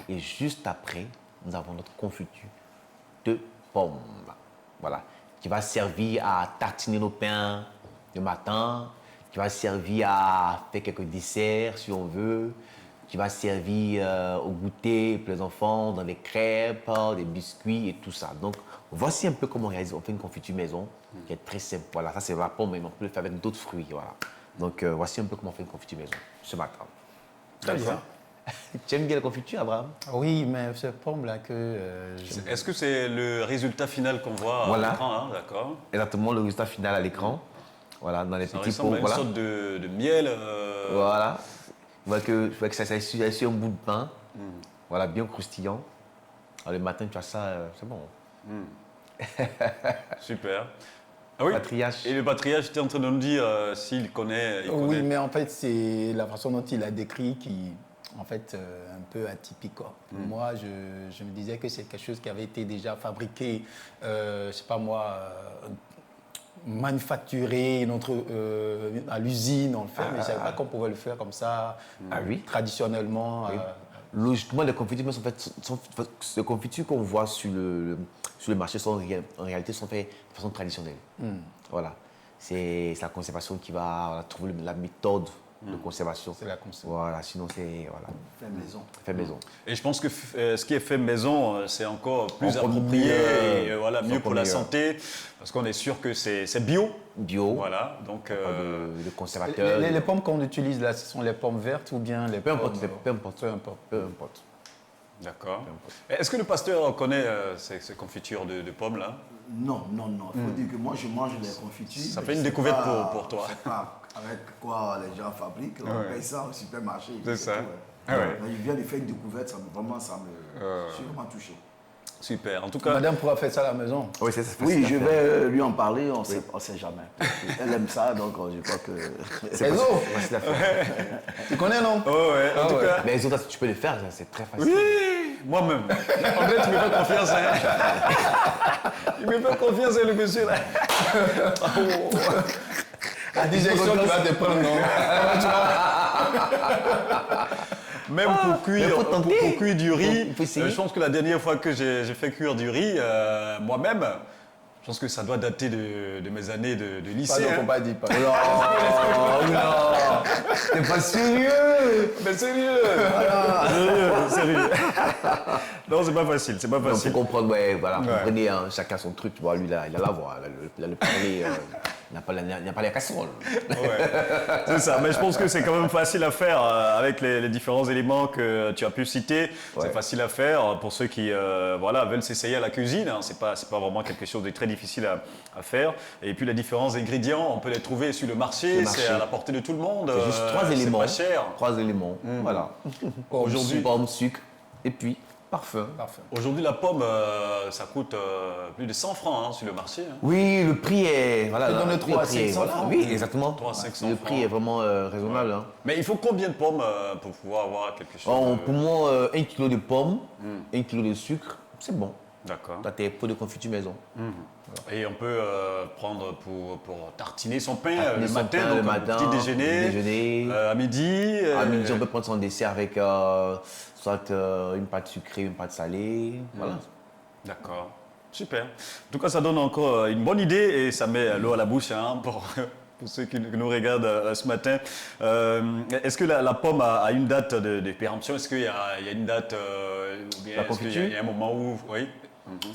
Et juste après, nous avons notre confiture de pommes. Voilà. Qui va servir à tartiner nos pains le matin, qui va servir à faire quelques desserts si on veut, qui va servir au goûter pour les enfants, dans des crêpes, des biscuits et tout ça. Donc, voici un peu comment on fait une confiture maison qui est très simple. Voilà, ça c'est la pomme, mais on peut le faire avec d'autres fruits. Voilà. Donc, voici un peu comment on fait une confiture maison ce matin. Très bien. Tu aimes bien la confiture, Abraham? Oui, mais cette pomme-là que... Est-ce que c'est le résultat final qu'on voit à l'écran, d'accord? Exactement, le résultat final à l'écran. Voilà, dans les petits pots. Ça ressemble à une sorte de miel. Voilà. Je vois que ça s'est sur un bout de pain. Voilà, bien croustillant. Alors, le matin, tu as ça, c'est bon. Super. Ah oui. Patriarche. Et le patriarche, tu es en train de nous dire s'il connaît, Oui, mais en fait, c'est la façon dont il a décrit qui, en fait, un peu atypique. Quoi. Moi, je me disais que c'est quelque chose qui avait été déjà fabriqué, je sais pas moi, manufacturé à l'usine, on le fait, mais je ne savais pas qu'on pouvait le faire comme ça, traditionnellement. Oui. Logiquement, les confitures les confitures qu'on voit sur le marché en réalité sont faites de façon traditionnelle. Voilà. C'est la conservation qui va trouver la méthode de conservation. C'est la conservation. Voilà, sinon c'est... Voilà. Fait maison. Fait maison. Et je pense que ce qui est fait maison, c'est encore plus approprié et voilà, mieux pour la santé, parce qu'on est sûr que c'est bio. Bio. Voilà, donc... de conservateur. Les pommes qu'on utilise là, ce sont les pommes vertes ou bien les pommes... Peu importe. D'accord. Est-ce que le pasteur connaît ces confitures de pommes là? Non. Il faut dire que moi, je mange les confitures. Ça fait une découverte pour toi. Je sais pas avec quoi les gens fabriquent. On paye ça au supermarché. C'est ça. Mais je viens de faire une découverte, ça m'a sûrement touché. Super. En tout cas... Madame pourra faire ça à la maison. Oui, c'est ça. Oui, je vais lui en parler, on sait jamais. Elle aime ça, donc je crois que... C'est facile. Tu connais, non? Ouais. En tout cas... Mais les autres, tu peux le faire, c'est très facile. Oui, moi-même. En fait, tu me fais confiance. Il me fait confiance, le monsieur là. La digestion qui va te prendre, non? Même pour cuire du riz, faut essayer. je pense que la dernière fois que j'ai fait cuire du riz, moi-même, je pense que ça doit dater de mes années de lycée. Pardon, faut pas dire. Oh non, t'es pas sérieux. Mais sérieux, sérieux. Non, c'est pas facile, c'est pas Il facile. faut comprendre, ouais, voilà, Ouais. comprenez, hein, chacun son truc, tu vois, lui, là, il a la voix, il a le parler, il n'a pas la casserole. Ouais, c'est ça, mais je pense que c'est quand même facile à faire avec les différents éléments que tu as pu citer. C'est facile à faire pour ceux qui voilà, veulent s'essayer à la cuisine. Hein. C'est pas vraiment quelque chose de très difficile à faire. Et puis les différents ingrédients, on peut les trouver sur le marché, c'est à la portée de tout le monde. C'est juste 3 éléments. C'est pas cher. 3 éléments, voilà. Aujourd'hui, pomme, sucre, et puis parfum. Aujourd'hui, la pomme, ça coûte plus de 100 francs hein, sur le marché. Hein. Oui, le prix est... Voilà, dans le 3 à 500 francs. Oui, exactement. 3 à 500 le prix est vraiment raisonnable. Hein. Mais il faut combien de pommes pour pouvoir avoir quelque chose Pour moi, 1 kg de pommes, 1 kg de sucre, c'est bon. D'accord. Tu as tes pots de confiture maison. Et on peut prendre pour tartiner son pain Tartiner le son matin, pain donc le matin, petit déjeuner, à midi. À midi, on peut prendre son dessert avec soit une pâte sucrée, une pâte salée. Voilà. D'accord. Super. En tout cas, ça donne encore une bonne idée et ça met l'eau à la bouche hein, pour ceux qui nous regardent ce matin. Est-ce que la pomme a une date de péremption? Est-ce qu'il y a une date ou bien La est-ce qu'il confiture y a un moment où... Oui.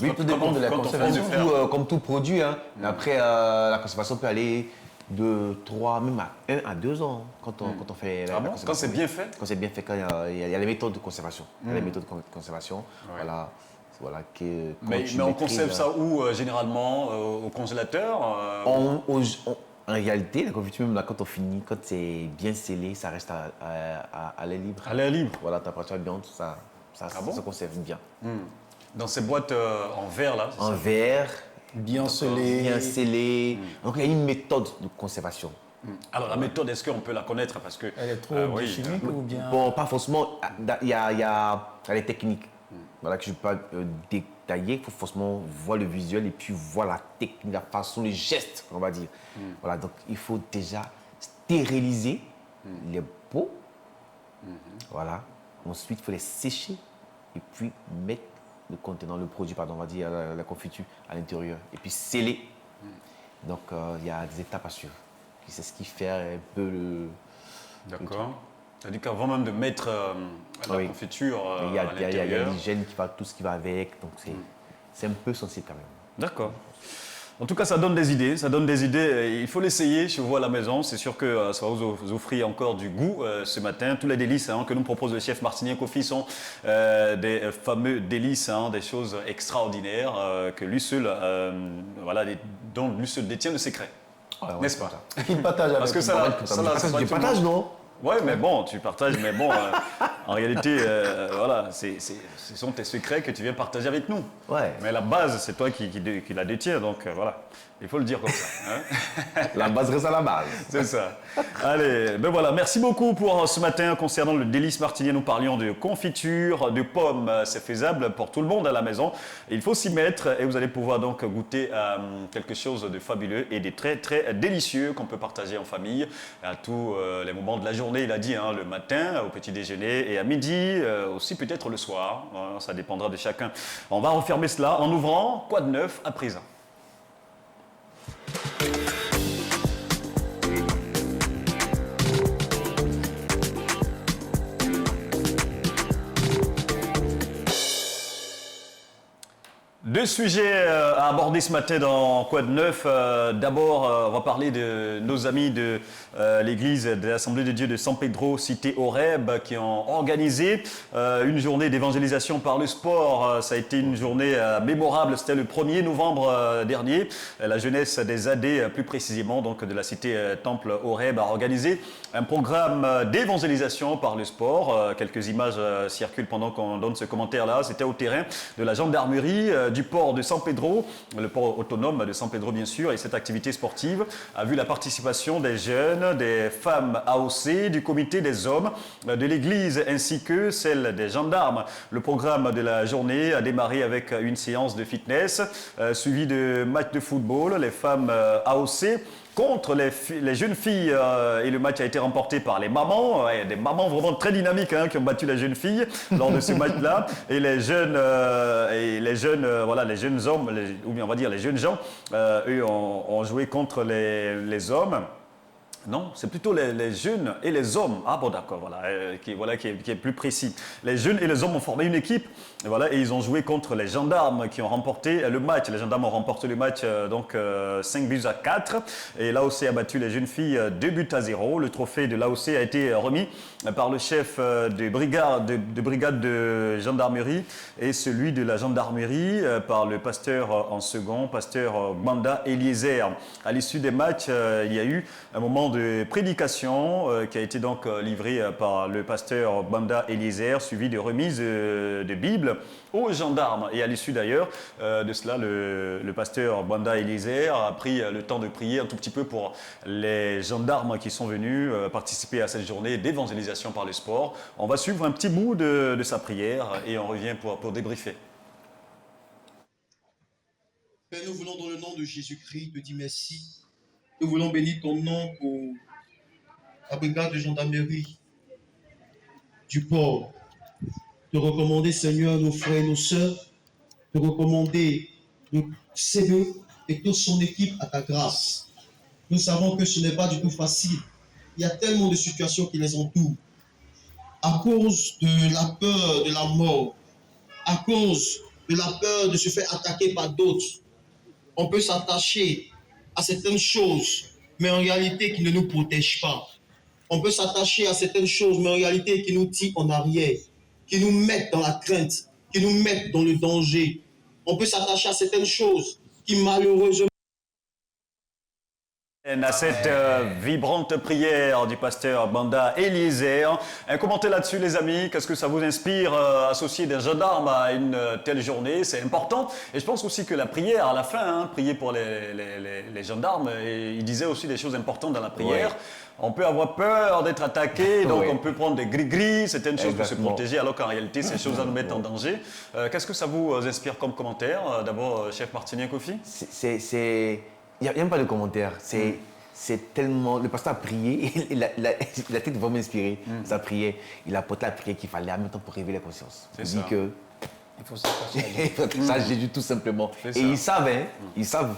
Oui, tout dépend de la conservation. Comme tout produit, hein. Après, la conservation peut aller de 3, même à 1 à 2 ans quand on fait la conservation. Quand c'est bien fait? Quand c'est bien fait, quand il y a les méthodes de conservation. Il y a les méthodes de conservation. Voilà. Mais on conserve ça où généralement? Au congélateur? En réalité, la confiture, même là, quand on finit, quand c'est bien scellé, ça reste à l'air libre. À l'air libre? Voilà, température ambiante, ça conserve bien. Dans ces boîtes en verre là? En verre. Bien scellé. Bien scellé. Donc il y a une méthode de conservation. Alors la méthode, est-ce qu'on peut la connaître parce que elle est trop chimique ou bien? Bon, pas forcément. Il y a les techniques. Voilà que je ne peux pas détailler. Il faut forcément voir le visuel et puis voir la technique, la façon, les gestes, on va dire. Voilà, donc il faut déjà stériliser les pots. Voilà. Ensuite, il faut les sécher et puis mettre le contenant, le produit, pardon, on va dire la confiture à l'intérieur et puis sceller. Donc il y a des étapes à suivre. C'est ce qui fait un peu le... D'accord. C'est-à-dire qu'avant même de mettre la confiture il y a, à l'intérieur... Il y a l'hygiène, tout ce qui va avec, donc c'est un peu sensible quand même. D'accord. En tout cas, ça donne des idées, Il faut l'essayer chez vous à la maison. C'est sûr que ça va vous offrir encore du goût ce matin. Tous les délices que nous propose le chef Martinien Kofi sont des fameux délices, des choses extraordinaires que lui seul, dont lui seul détient le secret. N'est-ce pas? Qu'il partage avec Parce que tu partages, non? Oui, mais bon, tu partages, mais bon, en réalité, voilà, ce sont tes secrets que tu viens partager avec nous. Ouais. Mais la base, c'est toi qui la détiens, donc voilà, il faut le dire comme ça. Hein. La base reste à la base. C'est ça. Allez, ben voilà, merci beaucoup pour ce matin concernant le délice martinien. Nous parlions de confiture, de pommes, c'est faisable pour tout le monde à la maison. Il faut s'y mettre et vous allez pouvoir donc goûter quelque chose de fabuleux et de très très délicieux qu'on peut partager en famille à tous les moments de la journée. Il a dit le matin, au petit déjeuner et à midi, aussi peut-être le soir. Ça dépendra de chacun. On va refermer cela en ouvrant Quoi de neuf à présent? Deux sujets à aborder ce matin dans Quoi de neuf. D'abord, on va parler de nos amis de l'église de l'Assemblée de Dieu de San Pedro, cité Horeb, qui ont organisé une journée d'évangélisation par le sport. Ça a été une journée mémorable. C'était le 1er novembre dernier. La jeunesse des AD, plus précisément, donc de la cité Temple Horeb, a organisé un programme d'évangélisation par le sport. Quelques images circulent pendant qu'on donne ce commentaire-là. C'était au terrain de la gendarmerie du port de San Pedro, le port autonome de San Pedro bien sûr, et cette activité sportive a vu la participation des jeunes, des femmes AOC, du comité des hommes, de l'église ainsi que celle des gendarmes. Le programme de la journée a démarré avec une séance de fitness, suivie de matchs de football. Les femmes AOC contre les jeunes filles et le match a été remporté par les mamans, des mamans vraiment très dynamiques qui ont battu les jeunes filles lors de ce match-là et les jeunes hommes, ou bien on va dire les jeunes gens, eux ont joué contre les hommes. Non, c'est plutôt les jeunes et les hommes. Ah bon, d'accord, qui est plus précis. Les jeunes et les hommes ont formé une équipe, et ils ont joué contre les gendarmes qui ont remporté le match. Les gendarmes ont remporté le match 5-4. Et l'AOC a battu les jeunes filles 2-0. Le trophée de l'AOC a été remis par le chef de brigade de gendarmerie et celui de la gendarmerie par le pasteur en second, pasteur Banda Eliezer. À l'issue des matchs, il y a eu un moment de prédication qui a été donc livré par le pasteur Banda Eliezer, suivi de remise de Bible aux gendarmes. Et à l'issue d'ailleurs de cela, le pasteur Banda Eliezer a pris le temps de prier un tout petit peu pour les gendarmes qui sont venus participer à cette journée d'évangélisation par le sport. On va suivre un petit bout de sa prière et on revient pour débriefer. Père, nous voulons dans le nom de Jésus-Christ te dire merci. Nous voulons bénir ton nom pour la brigade de gendarmerie du port. Te recommander, Seigneur, nos frères et nos sœurs. Te recommander le CB et toute son équipe à ta grâce. Nous savons que ce n'est pas du tout facile. Il y a tellement de situations qui les entourent. À cause de la peur de la mort, à cause de la peur de se faire attaquer par d'autres, on peut s'attacher à certaines choses, mais en réalité qui ne nous protègent pas. On peut s'attacher à certaines choses, mais en réalité qui nous tirent en arrière, qui nous mettent dans la crainte, qui nous mettent dans le danger. On peut s'attacher à certaines choses qui malheureusement... À cette vibrante prière du pasteur Banda Eliezer. Un commentaire là-dessus, les amis. Qu'est-ce que ça vous inspire, associer des gendarmes à une telle journée? C'est important. Et je pense aussi que la prière, à la fin, prier pour les gendarmes, et il disait aussi des choses importantes dans la prière. Ouais. On peut avoir peur d'être attaqué, donc on peut prendre des gris-gris, certaines choses pour se protéger, alors qu'en réalité, ces choses-là nous mettent en danger. Qu'est-ce que ça vous inspire comme commentaire? D'abord, chef Martinien Kofi. Il n'y a même pas de commentaire. C'est tellement... Le pasteur a prié, il a été vraiment inspiré. Sa prière, il a porté la prière qu'il fallait en même temps pour réveiller la conscience. Il dit que... Il faut s'attacher à Jésus tout simplement. Et ils savent, ils savent.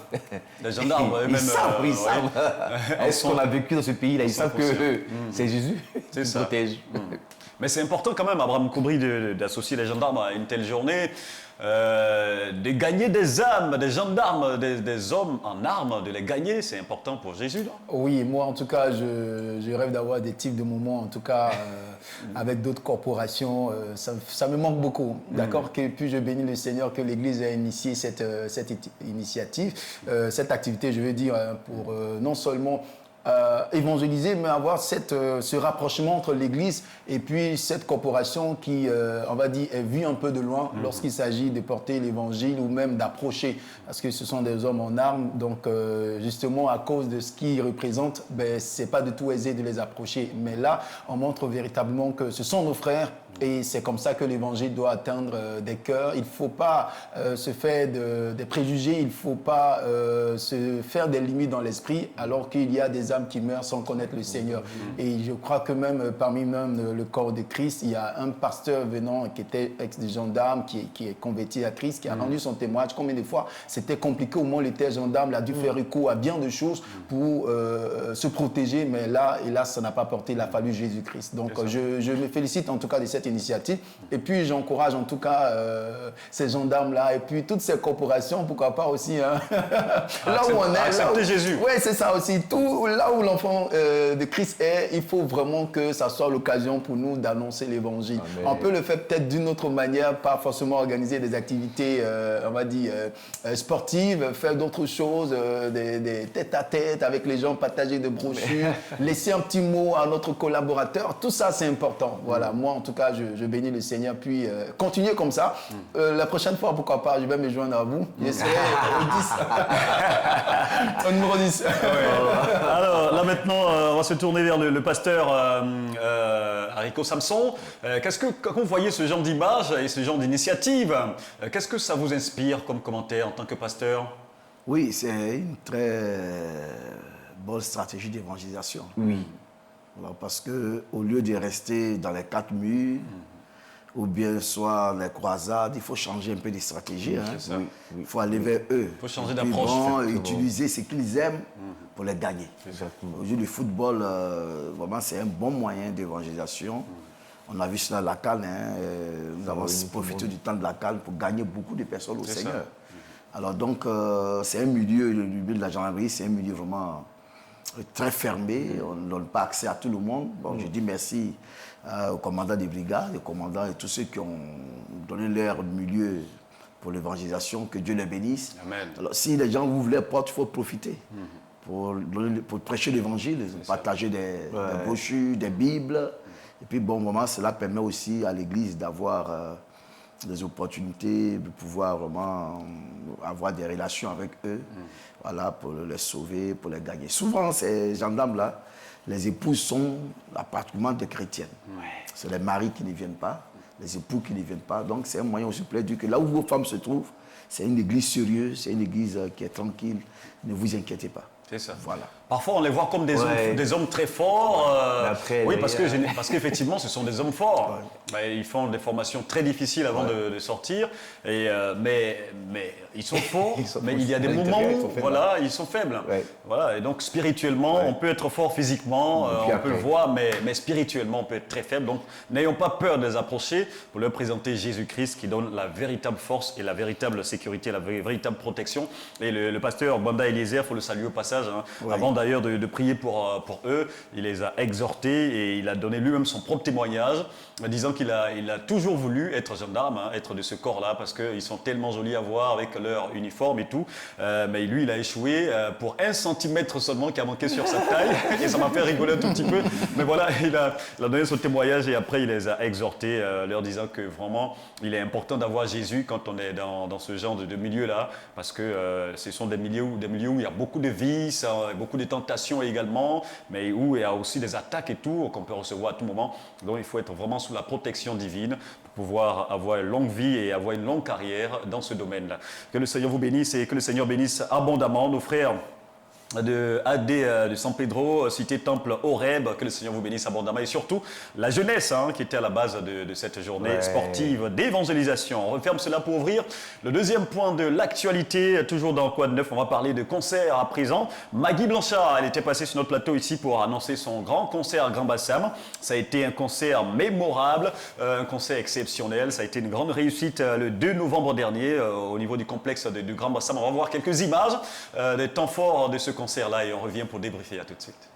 Les gendarmes eux-mêmes. Ils savent. Est-ce qu'on a vécu dans ce pays-là? Ils savent que c'est Jésus qui nous protège. Mais c'est important quand même, Abraham Koubri, d'associer les gendarmes à une telle journée. De gagner des âmes, des gendarmes, des hommes en armes, de les gagner, c'est important pour Jésus, non? Oui, moi en tout cas, je rêve d'avoir des types de moments, en tout cas, avec d'autres corporations. Ça me manque beaucoup, d'accord? Que puis je bénis le Seigneur que l'Église a initié cette initiative, cette activité, je veux dire, pour non seulement évangéliser, mais avoir ce rapprochement entre l'Église et puis cette corporation qui, on va dire, est vue un peu de loin lorsqu'il s'agit de porter l'Évangile ou même d'approcher, parce que ce sont des hommes en armes, donc justement à cause de ce qu'ils représentent, c'est pas du tout aisé de les approcher. Mais là, on montre véritablement que ce sont nos frères. Et c'est comme ça que l'Évangile doit atteindre des cœurs. Il ne faut pas se faire des préjugés, il ne faut pas se faire des limites dans l'esprit, alors qu'il y a des âmes qui meurent sans connaître le Seigneur. Et je crois que même parmi le corps de Christ, il y a un pasteur venant qui était ex-gendarme, qui est converti à Christ, qui a rendu son témoignage. Combien de fois c'était compliqué, au moins il était gendarme, il a dû faire recours à bien de choses pour se protéger, mais là, hélas, ça n'a pas porté, il a fallu Jésus-Christ. Donc je me félicite en tout cas de cette initiative. Et puis j'encourage en tout cas ces gendarmes-là et puis toutes ces corporations, pourquoi pas aussi, là où on est. Accepter Jésus. Oui, c'est ça aussi. Tout, là où l'enfant de Christ est, il faut vraiment que ça soit l'occasion pour nous d'annoncer l'évangile. On peut le faire peut-être d'une autre manière, pas forcément organiser des activités, on va dire, sportives, faire d'autres choses, des tête-à-tête avec les gens, partager des brochures, laisser un petit mot à notre collaborateur. Tout ça, c'est important. Voilà, moi en tout cas, je bénis le Seigneur, puis continuez comme ça. La prochaine fois, pourquoi pas, je vais me joindre à vous. Je serai au 10. Au numéro 10. Alors, là maintenant, on va se tourner vers le pasteur Haricot Samson. Quand vous voyez ce genre d'image et ce genre d'initiative, qu'est-ce que ça vous inspire comme commentaire en tant que pasteur? Oui, c'est une très bonne stratégie d'évangélisation. Oui. Alors, parce qu'au lieu de rester dans les 4 murs, ou bien soit les croisades, il faut changer un peu de stratégie. Hein. Il faut aller vers eux. Il faut changer d'approche. Utiliser ce qu'ils aiment pour les gagner. Aujourd'hui, le football, vraiment, c'est un bon moyen d'évangélisation. On a vu cela à la CAN. Nous avons profité du temps de la CAN pour gagner beaucoup de personnes au Seigneur. Alors donc, c'est un milieu, le milieu de la gendarmerie, c'est un milieu vraiment très fermé. On ne donne pas accès à tout le monde. Bon, je dis merci aux commandants des brigades, aux commandants et tous ceux qui ont donné leur milieu pour l'évangélisation. Que Dieu les bénisse. Amen. Alors, si les gens ouvrent les portes, il faut profiter pour prêcher l'évangile, partager des brochures, des bibles. Et puis, bon moment, cela permet aussi à l'Église d'avoir des opportunités, de pouvoir vraiment avoir des relations avec eux, voilà, pour les sauver, pour les gagner. Souvent, ces gendarmes-là, les épouses sont particulièrement des chrétiennes. C'est les maris qui ne viennent pas, les époux qui ne viennent pas. Donc, c'est un moyen aussi pour dire que là où vos femmes se trouvent, c'est une église sérieuse, c'est une église qui est tranquille. Ne vous inquiétez pas. C'est ça. Voilà. Parfois, on les voit comme des hommes très forts. Oui, parce qu'effectivement, ce sont des hommes forts. Ils font des formations très difficiles avant de sortir. Mais ils sont forts, mais il y a des moments où voilà, ils sont faibles. Voilà, et donc, spirituellement, on peut être fort physiquement, on peut le voir, mais spirituellement, on peut être très faible. Donc, n'ayons pas peur de les approcher pour leur présenter Jésus-Christ qui donne la véritable force et la véritable sécurité, la véritable protection. Et le pasteur Banda Eliezer, il faut le saluer au passage, avant d'ailleurs de prier pour eux, il les a exhortés et il a donné lui-même son propre témoignage, disant qu'il a toujours voulu être gendarme, être de ce corps-là, parce qu'ils sont tellement jolis à voir avec leur uniforme et tout. Mais lui, il a échoué pour 1 centimètre seulement qui a manqué sur sa taille. Et ça m'a fait rigoler un tout petit peu. Mais voilà, il a donné son témoignage et après, il les a exhortés, leur disant que vraiment, il est important d'avoir Jésus quand on est dans ce genre de milieu-là, parce que ce sont des milieux où il y a beaucoup de vices, beaucoup de tentations également, mais où il y a aussi des attaques et tout qu'on peut recevoir à tout moment. Donc il faut être vraiment sous la protection divine pour pouvoir avoir une longue vie et avoir une longue carrière dans ce domaine-là. Que le Seigneur vous bénisse et que le Seigneur bénisse abondamment nos frères de AD de San Pedro, cité Temple Horeb, que le Seigneur vous bénisse abondamment et surtout la jeunesse qui était à la base de cette journée sportive d'évangélisation. On referme cela pour ouvrir le deuxième point de l'actualité, toujours dans Quoi de Neuf, on va parler de concert à présent. Maggie Blanchard, elle était passée sur notre plateau ici pour annoncer son grand concert à Grand Bassam. Ça a été un concert mémorable, un concert exceptionnel, ça a été une grande réussite le 2 novembre dernier au niveau du complexe du Grand Bassam. On va voir quelques images des temps forts de ce concert-là et on revient pour débriefer. À tout de suite.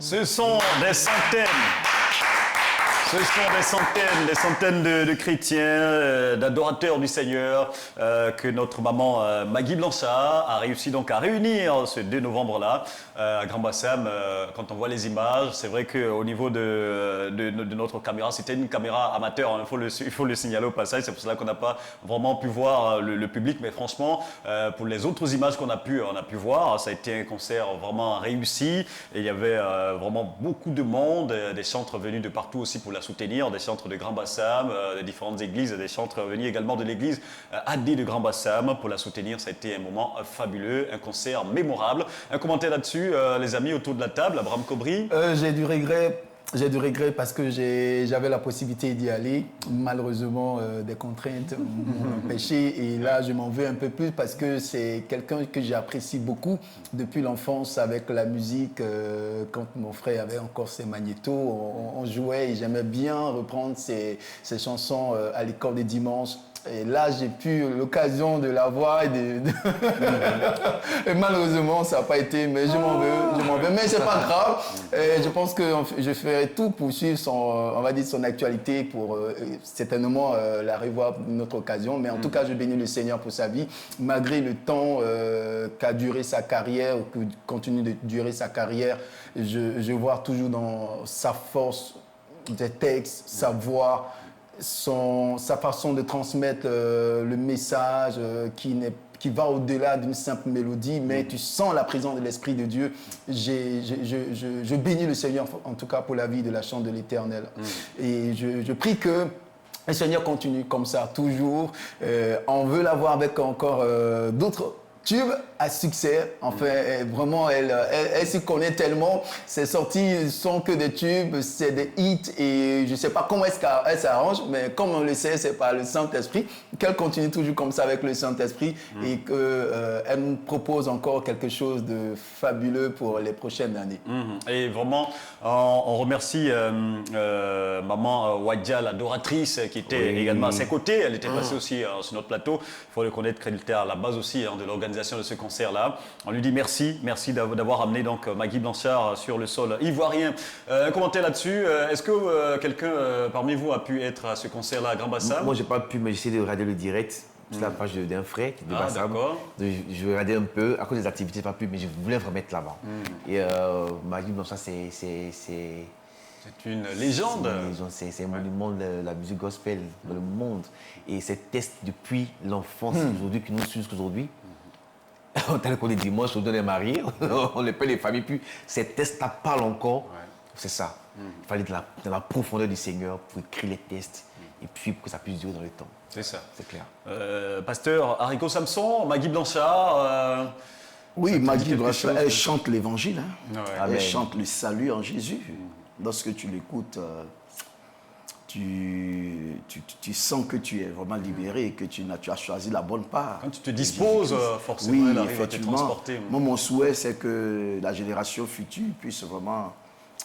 Ce sont des centaines de chrétiens, d'adorateurs du Seigneur que notre maman Maggie Blanchard a réussi donc à réunir ce 2 novembre-là à Grand Bassam. Quand on voit les images, c'est vrai qu'au niveau de notre caméra, c'était une caméra amateur, il faut le signaler au passage, c'est pour cela qu'on n'a pas vraiment pu voir le public, mais franchement, pour les autres images qu'on a pu voir, ça a été un concert vraiment réussi et il y avait vraiment beaucoup de monde, des chantres venus de partout aussi pour la soutenir, des chantres de Grand Bassam, des différentes églises, des chantres venus également de l'église AD de Grand Bassam pour la soutenir. Ça a été un moment fabuleux, un concert mémorable. Un commentaire là-dessus, les amis autour de la table, Abraham Cobry. J'ai du regret parce que j'avais la possibilité d'y aller. Malheureusement, des contraintes m'ont empêché. Et là, je m'en veux un peu plus parce que c'est quelqu'un que j'apprécie beaucoup depuis l'enfance avec la musique. Quand mon frère avait encore ses magnétos, on jouait et j'aimais bien reprendre ses chansons à l'école des dimanches. Et là, j'ai pu l'occasion de la voir et malheureusement, ça n'a pas été, mais je m'en veux. Mais c'est pas grave. Je pense que je ferai tout pour suivre son actualité pour certainement la revoir une autre occasion. Mais en tout cas, je bénis le Seigneur pour sa vie, malgré le temps qu'a duré sa carrière ou que continue de durer sa carrière. Je vois toujours dans sa force des textes, sa voix, sa façon de transmettre le message qui va au-delà d'une simple mélodie, mais tu sens la présence de l'Esprit de Dieu. Je bénis le Seigneur, en tout cas pour la vie de la chante de l'Éternel. Et je prie que le Seigneur continue comme ça, toujours. On veut l'avoir avec encore d'autres tubes à succès. Enfin, vraiment, elle s'y connaît tellement. Ses sorties ne sont que des tubes, c'est des hits. Et je ne sais pas comment est-ce qu'elle s'arrange, mais comme on le sait, c'est par le Saint-Esprit. Qu'elle continue toujours comme ça avec le Saint-Esprit et qu'elle nous propose encore quelque chose de fabuleux pour les prochaines années. Et vraiment, on remercie maman Wadja, l'adoratrice, qui était également à ses côtés. Elle était passée aussi sur notre plateau. Il faut le connaître, qu'elle était à la base aussi de l'organisation de ce concert-là. On lui dit merci d'avoir amené donc Maggie Blanchard sur le sol ivoirien. Un commentaire là-dessus. Est-ce que quelqu'un parmi vous a pu être à ce concert-là à Grand Bassam? Moi, j'ai pas pu, mais j'essaie de regarder le direct sur la page d'un frère de Bassam. D'accord. Je regardais un peu, à cause des activités, j'ai pas pu, mais je voulais vraiment être là-bas. Et Maggie Blanchard, c'est une légende. C'est un monument de la musique gospel dans le monde. Et cette test depuis l'enfance aujourd'hui, qui nous suit jusqu'aujourd'hui. Tel qu'on est dimanche, on donne les mariés, on les paie les familles, puis ces tests-là parlent encore. C'est ça. Il fallait être dans la profondeur du Seigneur pour écrire les tests et puis pour que ça puisse durer dans le temps. C'est ça. C'est clair. Pasteur Haricot Samson, Maggie Blanchard. Oui, Maggie Blanchard, elle chante l'évangile. Amen. Elle chante le salut en Jésus. Lorsque tu l'écoutes, tu sens que tu es vraiment libéré et que tu as choisi la bonne part. Quand tu te disposes, forcément, elle arrive à te transporter. Moi, mon souhait, c'est que la génération future puisse vraiment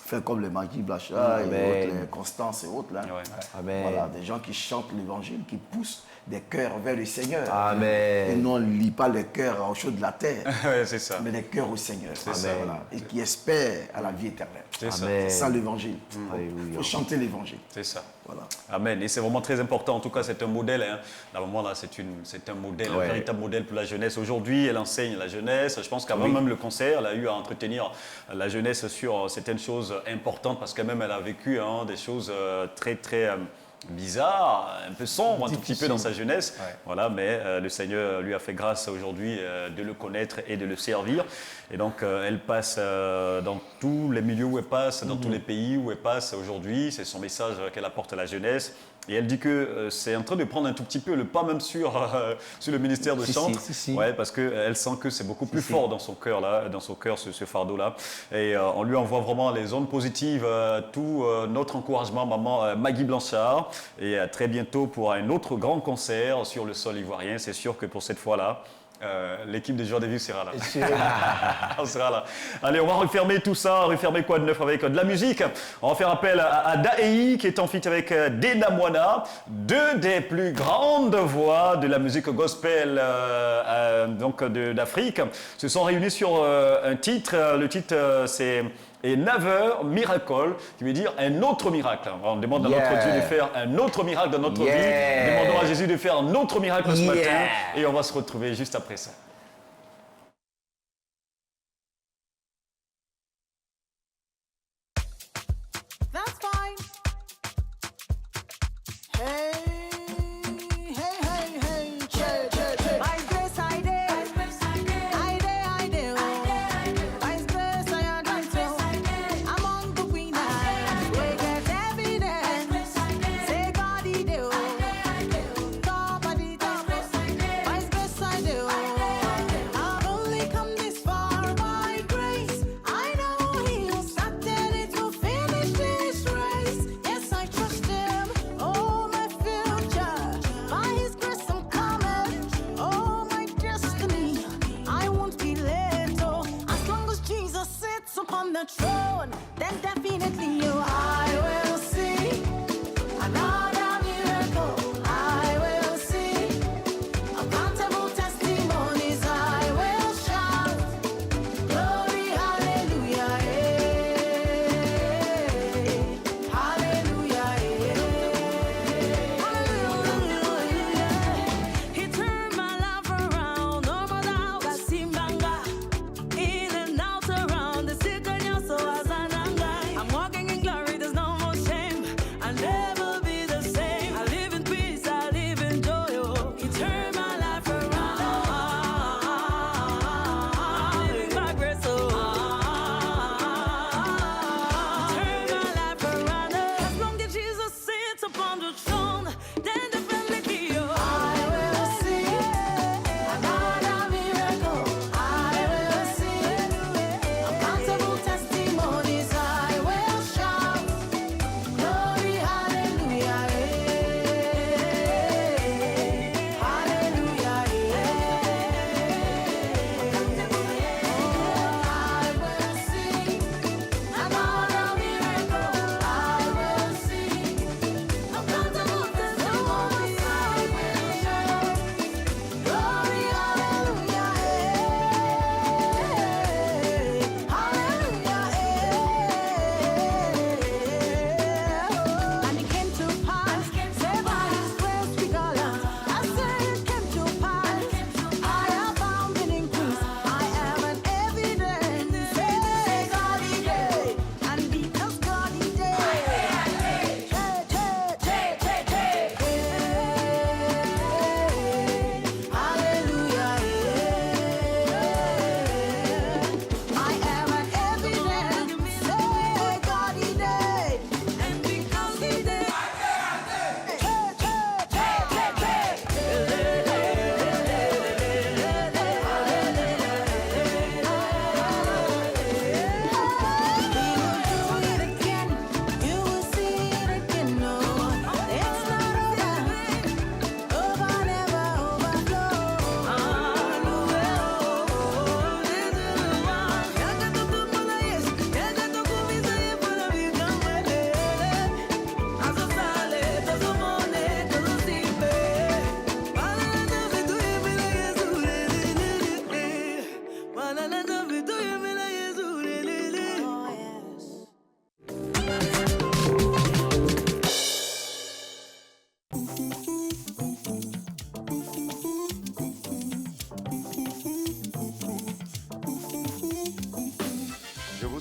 faire comme les Maggie Blanchard et autres, les Constance et autres. Là. Voilà, des gens qui chantent l'évangile, qui poussent des cœurs vers le Seigneur. Amen. Et non, ne lie pas les cœurs aux choses de la terre, c'est ça. mais les cœurs au Seigneur. Voilà. Et qui espèrent à la vie éternelle. C'est ça. C'est ça l'évangile. Il faut chanter l'évangile. C'est ça. Voilà. Amen. Et c'est vraiment très important. En tout cas, c'est un modèle. La maman, là, c'est un modèle, un véritable modèle pour la jeunesse. Aujourd'hui, elle enseigne la jeunesse. Je pense qu'avant même le concert, elle a eu à entretenir la jeunesse sur certaines choses importantes parce qu'elle-même, elle a vécu des choses très, très bizarres, un peu sombres, un tout petit peu dans sa jeunesse. Voilà, mais le Seigneur lui a fait grâce aujourd'hui de le connaître et de le servir. Et donc, elle passe dans tous les milieux où elle passe, dans tous les pays où elle passe aujourd'hui. C'est son message qu'elle apporte à la jeunesse. Et elle dit que c'est en train de prendre un tout petit peu le pas même sur le ministère de chantre. Ouais, parce qu'elle sent que c'est beaucoup plus fort dans son cœur, là, dans son cœur, ce fardeau-là. Et on lui envoie vraiment les ondes positives, tout notre encouragement, maman Maggie Blanchard. Et à très bientôt pour un autre grand concert sur le sol ivoirien. C'est sûr que pour cette fois-là, l'équipe des joueurs des Vives sera là. On sera là. Allez, on va refermer tout ça. Refermer quoi de neuf avec de la musique. On va faire appel à Daei qui est en feat avec Dena Moana, deux des plus grandes voix de la musique gospel d'Afrique. Se sont réunis sur un titre. Le titre c'est Another Miracle, qui veut dire un autre miracle. On demande à notre Dieu de faire un autre miracle dans notre vie. Demandons à Jésus de faire un autre miracle ce matin. Et on va se retrouver juste après ça. That's fine. Hey, hey, hey, hey, che, che, che. Vice versa, I did. I did. Vice versa, I did. Among the winners, we get evidence. Say God, he do. Top of the top. Vice versa, I do. I've only come this far by grace. I know he started it to finish this race. Yes, I trust him. Oh, my future. By his grace, I'm coming. Oh, my destiny. I won't be late. Oh, as long as Jesus sits upon the throne, then definitely I will see another miracle. I will see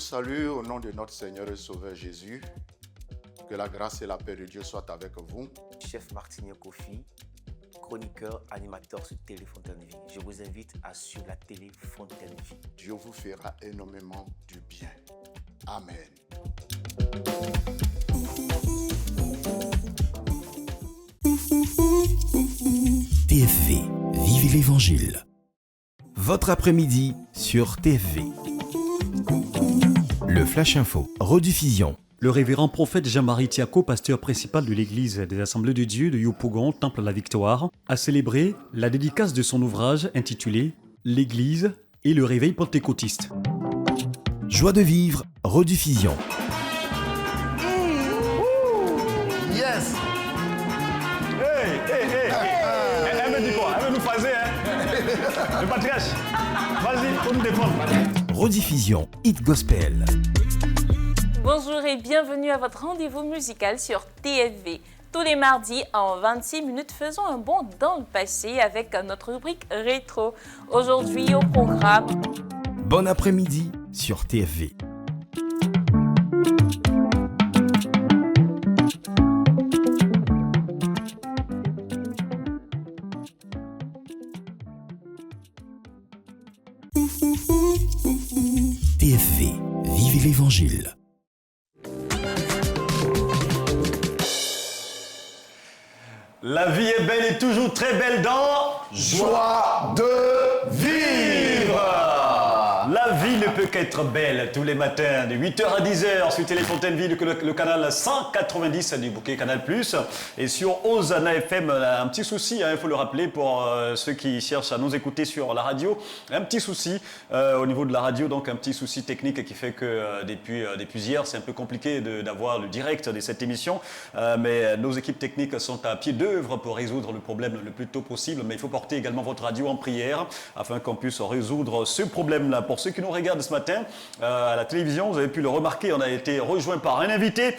salue au nom de notre Seigneur et Sauveur Jésus. Que la grâce et la paix de Dieu soient avec vous. Chef Martinien Kofi, chroniqueur, animateur sur Télé Fontaine Vie. Je vous invite à suivre la Télé Fontaine Vie. Dieu vous fera énormément du bien. Amen. TFV, vivez l'Évangile. Votre après-midi sur TFV. Le Flash Info, rediffusion. Le révérend prophète Jean-Marie Tiako, pasteur principal de l'église des Assemblées de Dieu de Yopougon, Temple à la Victoire, a célébré la dédicace de son ouvrage intitulé « L'Église et le réveil pentecôtiste ». Joie de vivre, rediffusion. Yes! Elle me dit quoi? Elle veut nous phaser, hein? Le patriarche. Vas-y, faut nous défendre. Rediffusion, Hit Gospel. Bonjour et bienvenue à votre rendez-vous musical sur TFV. Tous les mardis, en 26 minutes, faisons un bond dans le passé avec notre rubrique rétro. Aujourd'hui au programme... Bon après-midi sur TFV. TFV, vivez l'Évangile. La vie est belle et toujours très belle dans Joie de vivre. La vie ne peut qu'être belle tous les matins de 8h à 10h sur Télé Fontaine Vie, le canal 190 du bouquet Canal+. Et sur Ozana FM, un petit souci, il faut le rappeler pour ceux qui cherchent à nous écouter sur la radio. Un petit souci au niveau de la radio, donc un petit souci technique qui fait que depuis hier, c'est un peu compliqué d'avoir le direct de cette émission. Mais nos équipes techniques sont à pied d'œuvre pour résoudre le problème le plus tôt possible. Mais il faut porter également votre radio en prière afin qu'on puisse résoudre ce problème-là. Pour ceux qui nous regardent ce matin à la télévision, vous avez pu le remarquer, on a été rejoint par un invité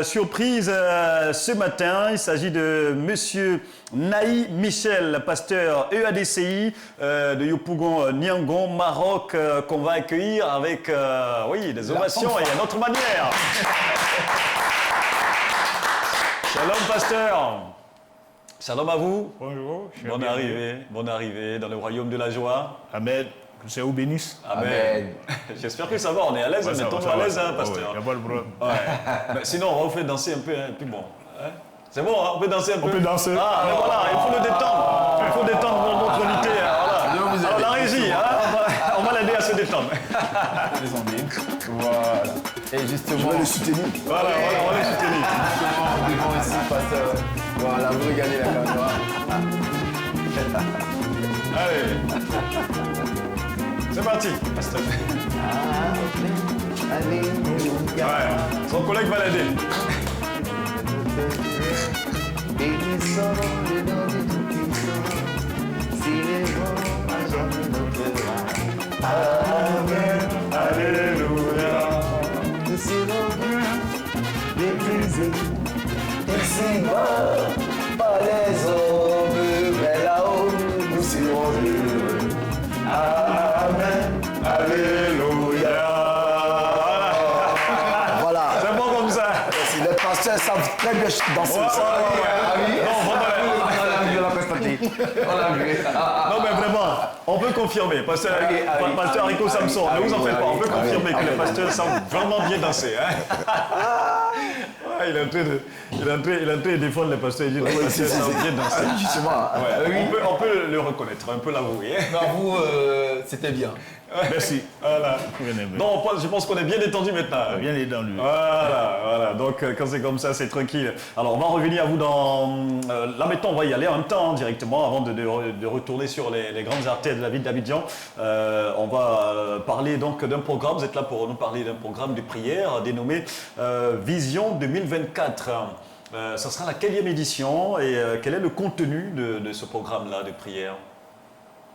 surprise ce matin. Il s'agit de Monsieur Naï Michel, pasteur EADCI de Yopougon, Niangon, Maroc, qu'on va accueillir avec des ovations et à notre manière. Shalom pasteur. Shalom à vous. Bonjour. Bonne arrivée dans le royaume de la joie. Amen. Que c'est vous bénisse. Amen. J'espère que ça va, on est à l'aise, mettons-nous à l'aise, pasteur. Il n'y a pas de problème. Ouais. Sinon, on va vous faire danser un peu, puis bon. Hein? C'est bon, hein? On peut danser un peu. On peut danser. Ah, mais voilà, il faut le détendre. Il faut détendre notre unité. Voilà. Alors, la régie, on va l'aider à se détendre. Voilà. Et justement, je vais le soutenir. Voilà, on va le soutenir. Justement, devant ici, pasteur. Voilà, vous regardez la caméra. Allez. C'est parti, pasteur. Ouais, son collègue va l'aider. Amen, alléluia. Nous serons méprisés, ici-bas, par les hommes, mais là-haut, nous serons heureux. Amen, alléluia. Voilà. C'est bon comme ça. Si les pasteurs savent très bien danser. Non, mais vraiment, on peut confirmer. Pasteur Rico Samson, ne vous en faites pas, on peut confirmer que les pasteurs savent vraiment bien danser. Il est en train de défendre les pasteurs. Il dit les pasteurs savent bien danser. Justement. On peut le reconnaître, on peut l'avouer. Vous, c'était bien. Merci. Voilà. Non, je pense qu'on est bien détendu maintenant. Bien détendu. Voilà. Donc, quand c'est comme ça, c'est tranquille. Alors, on va revenir à vous dans... là, maintenant, on va y aller en même temps, directement, avant de retourner sur les grandes artères de la ville d'Abidjan. On va parler donc d'un programme. Vous êtes là pour nous parler d'un programme de prière dénommé Vision 2024. Ça sera la quelle édition et quel est le contenu de ce programme-là de prière?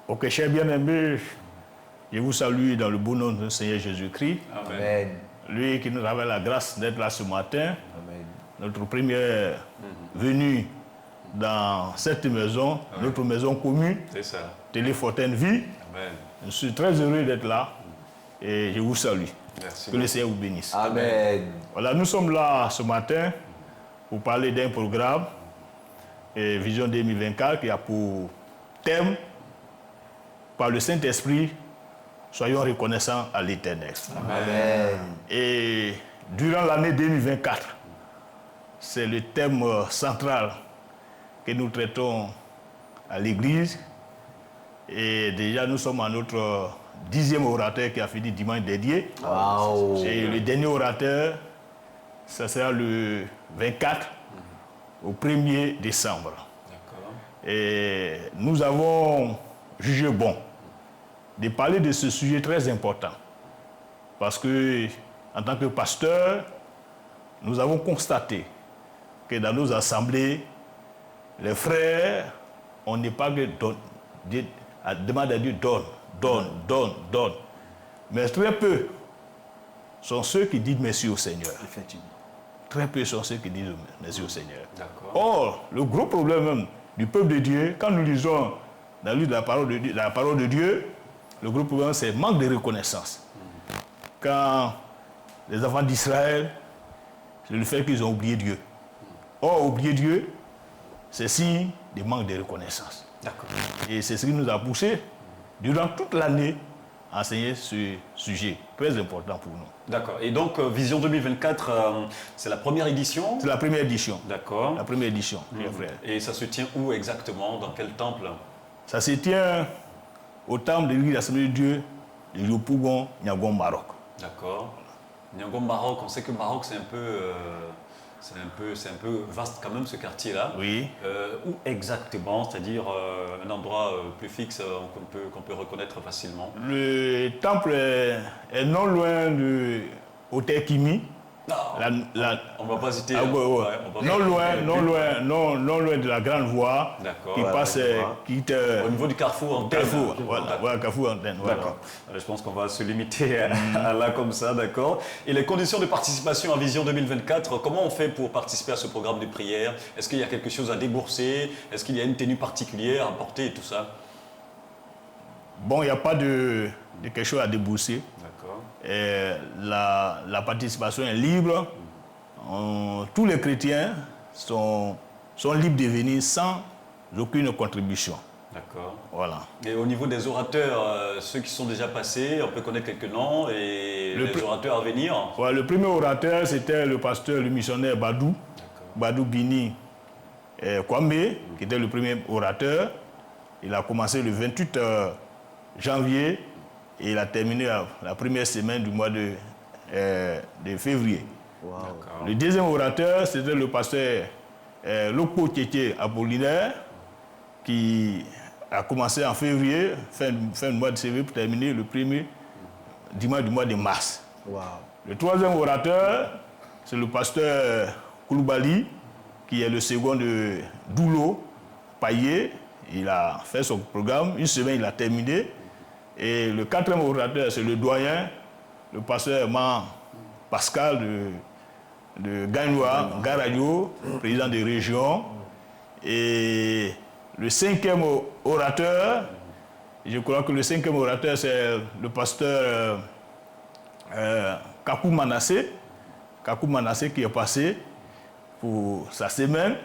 Ok, cher bien-aimé, je vous salue dans le beau nom de notre Seigneur Jésus-Christ. Amen. Lui qui nous avait la grâce d'être là ce matin. Amen. Notre première venue dans cette maison, notre maison commune, c'est ça. Télé Fontaine Vie. Amen. Je suis très heureux d'être là. et je vous salue. Merci Que le Seigneur vous bénisse. Amen. Voilà, nous sommes là ce matin pour parler d'un programme, Vision 2024, qui a pour thème, par le Saint-Esprit, soyons reconnaissants à l'Éternel. Amen. Et durant l'année 2024, c'est le thème central que nous traitons à l'Église. Et déjà, nous sommes à notre 10e orateur qui a fini dimanche dernier. Wow. Et le dernier orateur, ça sera le 24 au 1er décembre. Et nous avons jugé bon de parler de ce sujet très important. Parce que, en tant que pasteur, nous avons constaté que dans nos assemblées, les frères, on n'est pas que demander à Dieu, donne. Mais très peu sont ceux qui disent merci au Seigneur. Effectivement. Très peu sont ceux qui disent merci au Seigneur. Or, le gros problème même du peuple de Dieu, quand nous lisons dans le livre de la parole de Dieu, le gros problème, c'est le manque de reconnaissance. Quand les enfants d'Israël, c'est le fait qu'ils ont oublié Dieu. Or, oublier Dieu, c'est signe de manque de reconnaissance. Et c'est ce qui nous a poussé, durant toute l'année, à enseigner ce sujet très important pour nous. D'accord. Et donc, Vision 2024, c'est la première édition? C'est la première édition. D'accord. La première édition, mes frères. Et ça se tient où exactement? Dans quel temple? Ça se tient au temple de l'église d'Assemblée de Dieu de Yopougon, Niagon, Maroc. D'accord. Niagon, Maroc, on sait que Maroc, c'est un peu vaste quand même, ce quartier-là. Oui. Où exactement? C'est-à-dire un endroit plus fixe qu'on peut reconnaître facilement? Le temple est non loin de Hôtel Kimi. On ne va pas citer. Non loin de la grande voie qui passe au niveau du carrefour Antenne. Carrefour Antenne. D'accord. Je pense qu'on va se limiter à là comme ça, d'accord. Et les conditions de participation à Vision 2024, comment on fait pour participer à ce programme de prière? Est-ce qu'il y a quelque chose à débourser? Est-ce qu'il y a une tenue particulière à porter et tout ça? Bon, il n'y a pas de quelque chose à débourser. La participation est libre. Tous les chrétiens sont libres de venir sans aucune contribution. D'accord. Voilà. Et au niveau des orateurs, ceux qui sont déjà passés, on peut connaître quelques noms et les orateurs à venir? Ouais, le premier orateur, c'était le pasteur, le missionnaire Badou. Badou Bini Kwame, qui était le premier orateur. Il a commencé le 28 janvier. Et il a terminé la première semaine du mois de février. Wow. Le deuxième orateur, c'était le pasteur Loko Tchétché Apollinaire, qui a commencé en février, fin du mois de février, pour terminer le premier dimanche du mois de mars. Wow. Le troisième orateur, c'est le pasteur Kouloubali, qui est le second de Doulo Paillé. Il a fait son programme, une semaine, il a terminé. Et le quatrième orateur, c'est le doyen, le pasteur Pascal de Gagnoa, Garadio, président des régions. Et le cinquième orateur, je crois que le cinquième orateur, c'est le pasteur Kakou Manassé. Kakou Manassé qui est passé pour sa semaine.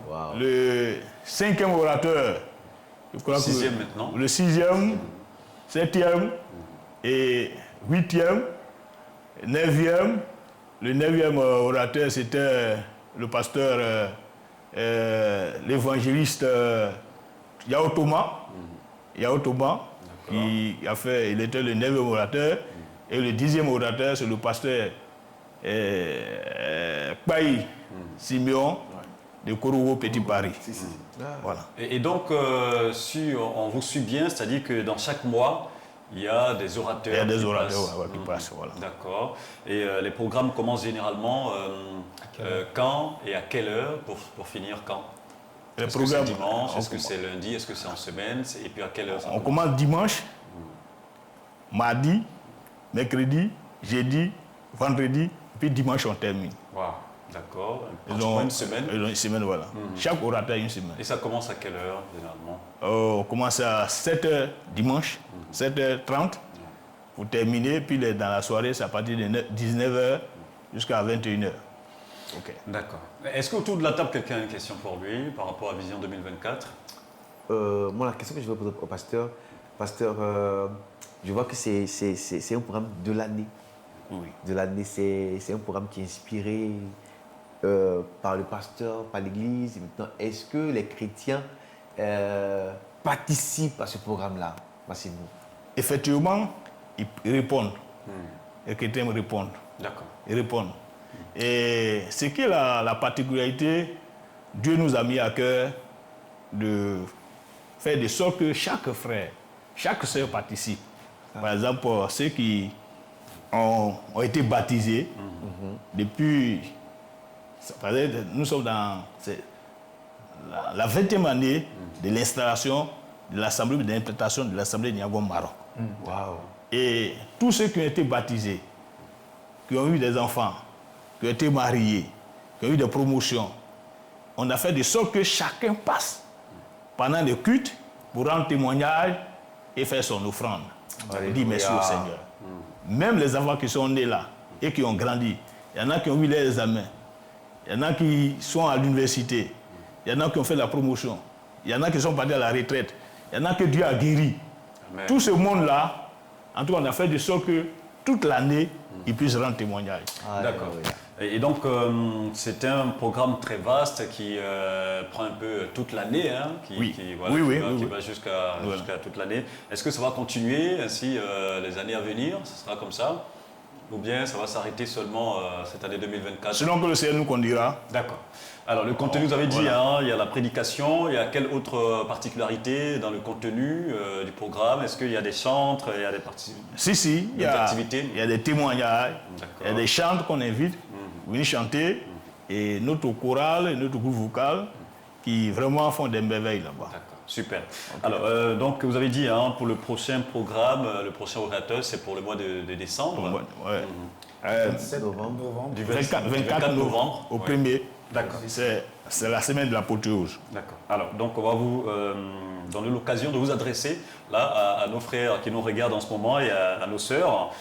Wow. Le cinquième orateur, je crois sixième maintenant. Le sixième, 7e et 8e, 9e. Le 9e orateur, c'était le pasteur, l'évangéliste Yao Thomas. Yao Thomas, il était le 9e orateur. Et le 10e orateur, c'est le pasteur Kpaï Simeon de Korogo Petit Paris. Voilà. Et donc, si on vous suit bien, c'est-à-dire que dans chaque mois, il y a des orateurs. Il y a des orateurs qui passent. Voilà. D'accord. Et les programmes commencent généralement quand et à quelle heure pour finir quand? Est-ce que c'est dimanche? Est-ce que c'est lundi? Est-ce que c'est en semaine? Et puis à quelle heure ça On commence dimanche, mardi, mercredi, jeudi, vendredi, puis dimanche on termine. Wow. D'accord. Une semaine? Une semaine, voilà. Chaque orateur a une semaine. Et ça commence à quelle heure, généralement? On commence à 7h dimanche, 7h30, pour terminer. Puis dans la soirée, c'est à partir de 19h jusqu'à 21h. Ok. D'accord. Est-ce qu'autour de la table, quelqu'un a une question pour lui par rapport à Vision 2024? Moi, la question que je veux poser au pasteur, je vois que c'est un programme de l'année. Oui. De l'année, c'est un programme qui est inspiré par le pasteur, par l'Église. Maintenant, est-ce que les chrétiens participent à ce programme-là? Voici nous. Effectivement, ils répondent. Les chrétiens répondent. D'accord. Ils répondent. Et ce qui est la particularité, Dieu nous a mis à cœur de faire de sorte que chaque frère, chaque sœur participe. Par exemple, ceux qui ont été baptisés depuis... Nous sommes dans la 20e année de l'installation de l'Assemblée de l'implantation de l'Assemblée de Niagon Maroc. Wow. Et tous ceux qui ont été baptisés, qui ont eu des enfants, qui ont été mariés, qui ont eu des promotions, on a fait de sorte que chacun passe pendant le culte pour rendre témoignage et faire son offrande. Dire merci au Seigneur. Même les enfants qui sont nés là et qui ont grandi, il y en a qui ont eu les examens, il y en a qui sont à l'université, il y en a qui ont fait la promotion, il y en a qui sont partis à la retraite, il y en a que Dieu a guéri. Amen. Tout ce monde-là, en tout cas, on a fait de sorte que toute l'année, ils puissent rendre témoignage. D'accord. Et donc, c'est un programme très vaste qui prend un peu toute l'année, hein, qui va jusqu'à toute l'année. Est-ce que ça va continuer ainsi les années à venir? Ce sera comme ça? Ou bien ça va s'arrêter seulement cette année 2024? Selon que le Seigneur nous conduira. D'accord. Alors, le contenu, vous avez dit, hein, il y a la prédication, il y a quelle autre particularité dans le contenu du programme? Est-ce qu'il y a des chantres, il y a des Si, il y a activités? Il y a des témoignages, il y a des chantres qu'on invite, venir chanter, et notre chorale et notre groupe vocal qui vraiment font des merveilles là-bas. D'accord, super. Alors, donc vous avez dit, hein, pour le prochain programme, le prochain orateur, c'est pour le mois de décembre. 27 novembre. Du 24 novembre au 1er. D'accord. C'est la semaine de l'apothéose. D'accord. Alors, donc, on va vous donner l'occasion de vous adresser là à nos frères qui nous regardent en ce moment et à nos sœurs,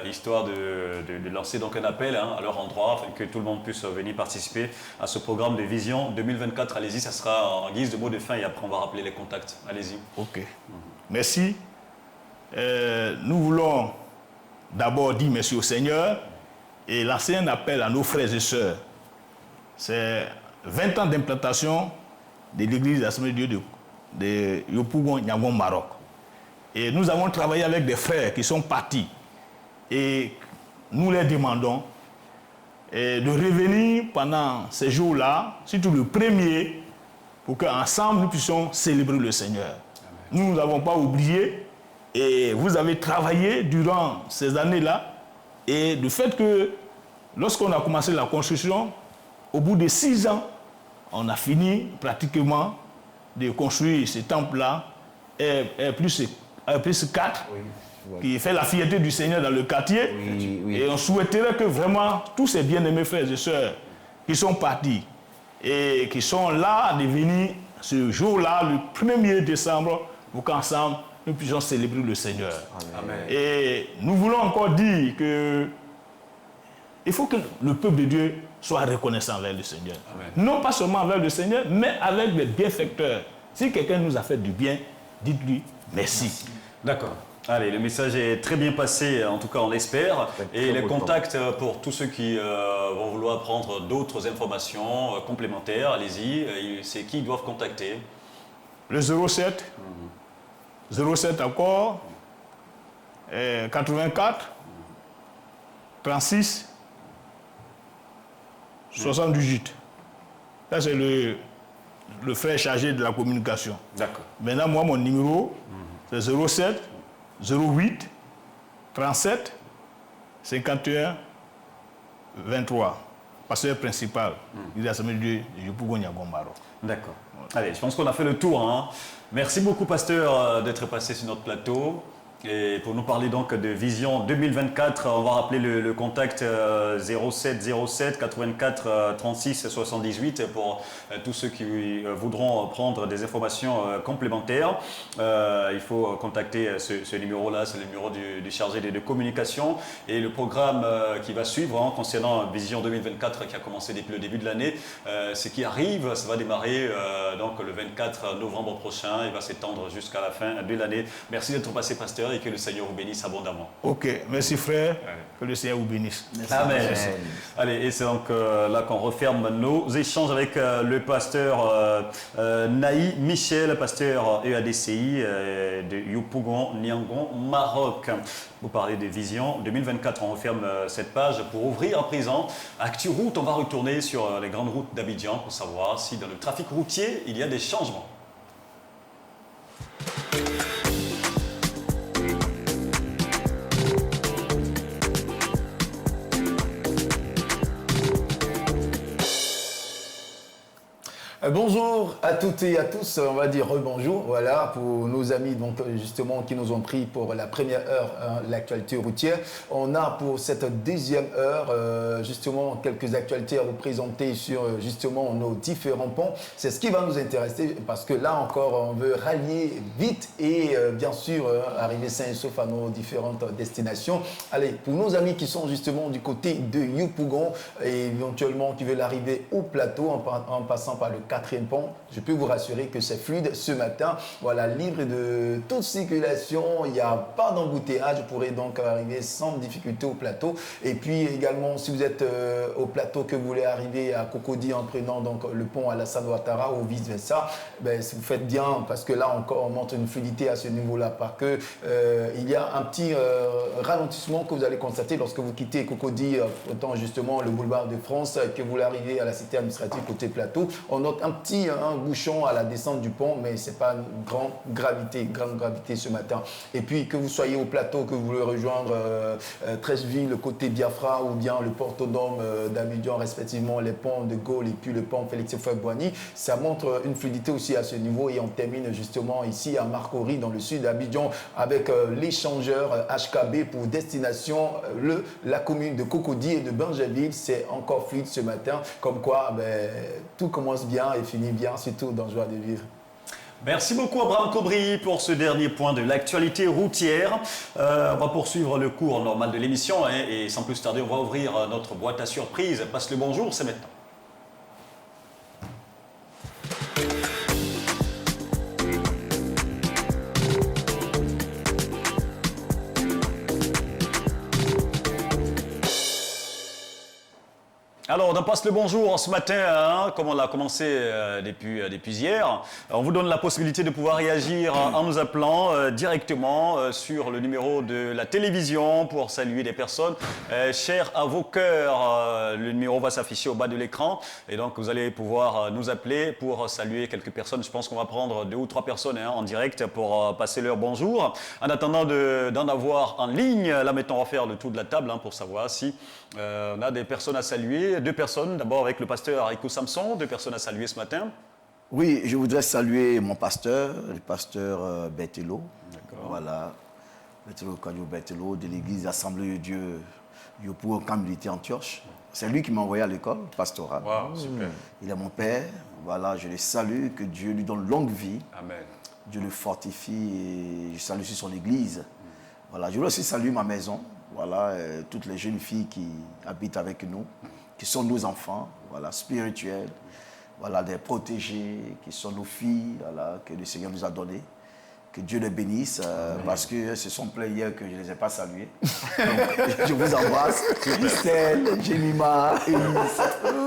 histoire de lancer donc un appel à leur endroit afin que tout le monde puisse venir participer à ce programme de Vision 2024. Allez-y, ça sera en guise de mot de fin et après on va rappeler les contacts. Allez-y. Ok. Merci. Nous voulons d'abord dire merci au Seigneur et lancer un appel à nos frères et sœurs. C'est 20 ans d'implantation de l'église de l'Assemblée de Dieu de Yopougon, Niagon, Maroc. Et nous avons travaillé avec des frères qui sont partis. Et nous leur demandons de revenir pendant ces jours-là, surtout le 1er, pour qu'ensemble nous puissions célébrer le Seigneur. Nous n'avons pas oublié et vous avez travaillé durant ces années-là. Et du fait que lorsqu'on a commencé la construction, au bout de 6 ans, on a fini pratiquement de construire ce temple-là, et plus 4, qui fait la fierté du Seigneur dans le quartier. Et on souhaiterait que vraiment tous ces bien-aimés frères et sœurs qui sont partis et qui sont là de venir ce jour-là, le 1er décembre, pour qu'ensemble nous puissions célébrer le Seigneur. Amen. Et nous voulons encore dire que il faut que le peuple de Dieu soit reconnaissant envers le Seigneur. Amen. Non pas seulement envers le Seigneur, mais avec les bienfaiteurs. Si quelqu'un nous a fait du bien, dites-lui merci. D'accord. Allez, le message est très bien passé, en tout cas on l'espère. Et les contacts pour tous ceux qui vont vouloir prendre d'autres informations complémentaires, allez-y. C'est qui ils doivent contacter? Le 07, 07 encore, 84, 36, 78. Ça, c'est le frère chargé de la communication. D'accord. Maintenant, moi, mon numéro, c'est 07 08 37 51 23. Pasteur principal de l'Assemblée de Dieu de Yopougon, Niagon, Maroc. D'accord. Allez, je pense qu'on a fait le tour. Hein. Merci beaucoup, pasteur, d'être passé sur notre plateau. Et pour nous parler donc de Vision 2024, on va rappeler le contact 07 07 84 36 78 pour tous ceux qui voudront prendre des informations complémentaires. Il faut contacter ce numéro-là, c'est le numéro du chargé de communication. Et le programme qui va suivre concernant Vision 2024 qui a commencé depuis le début de l'année, ce qui arrive, ça va démarrer donc le 24 novembre prochain. Il va s'étendre jusqu'à la fin de l'année. Merci d'être passé, pasteur, et que le Seigneur vous bénisse abondamment. Ok, merci frère, que le Seigneur vous bénisse. Merci. Amen. Merci. Allez, et c'est donc là qu'on referme nos échanges avec le pasteur Naï Michel, pasteur EADCI de Yopougon, Niangon, Maroc. Vous parlez des visions 2024, on referme cette page pour ouvrir à présent Actu Route. On va retourner sur les grandes routes d'Abidjan pour savoir si dans le trafic routier il y a des changements. Bonjour à toutes et à tous, on va dire rebonjour, voilà, pour nos amis donc justement qui nous ont pris pour la première heure, l'actualité routière. On a pour cette deuxième heure justement quelques actualités à vous présenter sur justement nos différents ponts. C'est ce qui va nous intéresser parce que là encore on veut rallier vite et bien sûr arriver sain et sauf à nos différentes destinations. Allez, pour nos amis qui sont justement du côté de Yopougon et éventuellement qui veulent arriver au plateau en passant par le 4e pont, je peux vous rassurer que c'est fluide ce matin. Voilà, libre de toute circulation, il n'y a pas d'embouteillage, vous pourrez donc arriver sans difficulté au plateau. Et puis également, si vous êtes au plateau, que vous voulez arriver à Cocody en prenant donc le pont Alassane Ouattara ou vice versa, ben, vous faites bien parce que là encore on montre une fluidité à ce niveau-là, parce que il y a un petit ralentissement que vous allez constater lorsque vous quittez Cocody, autant justement le boulevard de France, que vous arrivez à la cité administrative côté plateau. On note un petit bouchon à la descente du pont, mais ce n'est pas une grande gravité ce matin. Et puis que vous soyez au plateau, que vous voulez rejoindre Treichville, côté Biafra, ou bien le port autonome d'Abidjan, respectivement les ponts de Gaulle et puis le pont Félix Houphouët-Boigny, ça montre une fluidité aussi à ce niveau. Et on termine justement ici à Marcory, dans le sud d'Abidjan, avec l'échangeur HKB pour destination la commune de Cocody et de Bingerville. C'est encore fluide ce matin, comme quoi tout commence bien et finit bien, surtout dans Joie de vivre. Merci beaucoup Abraham Cobry pour ce dernier point de l'actualité routière. On va poursuivre le cours normal de l'émission et sans plus tarder, on va ouvrir notre boîte à surprise. Passe le bonjour, c'est maintenant. Alors, on passe le bonjour ce matin, comme on l'a commencé depuis hier. On vous donne la possibilité de pouvoir réagir en nous appelant directement sur le numéro de la télévision pour saluer des personnes chères à vos cœurs. Le numéro va s'afficher au bas de l'écran et donc vous allez pouvoir nous appeler pour saluer quelques personnes. Je pense qu'on va prendre 2 ou 3 personnes en direct pour passer leur bonjour. En attendant d'en avoir en ligne, là maintenant on va faire le tour de la table pour savoir si on a des personnes à saluer. 2 personnes, d'abord avec le pasteur Arikou Samson, 2 personnes à saluer ce matin. Oui, je voudrais saluer mon pasteur, le pasteur Berthelot. D'accord. Voilà, Berthelot Kadio Berthelot de l'église Assemblée de Dieu Yopougon Camp Militaire Antioche. C'est lui qui m'a envoyé à l'école pastorale. Wow, super. Il est mon père. Voilà, je le salue, que Dieu lui donne longue vie. Amen. Dieu le fortifie et je salue aussi son église. Voilà, je voudrais aussi saluer ma maison. Voilà, toutes les jeunes filles qui habitent avec nous, qui sont nos enfants, voilà, spirituels, voilà, des protégés, qui sont nos filles, voilà, que le Seigneur nous a donnés. Que Dieu les bénisse, parce que ce sont pleins hier que je ne les ai pas salués. Donc, je vous embrasse. Christelle, Jemima, Élise,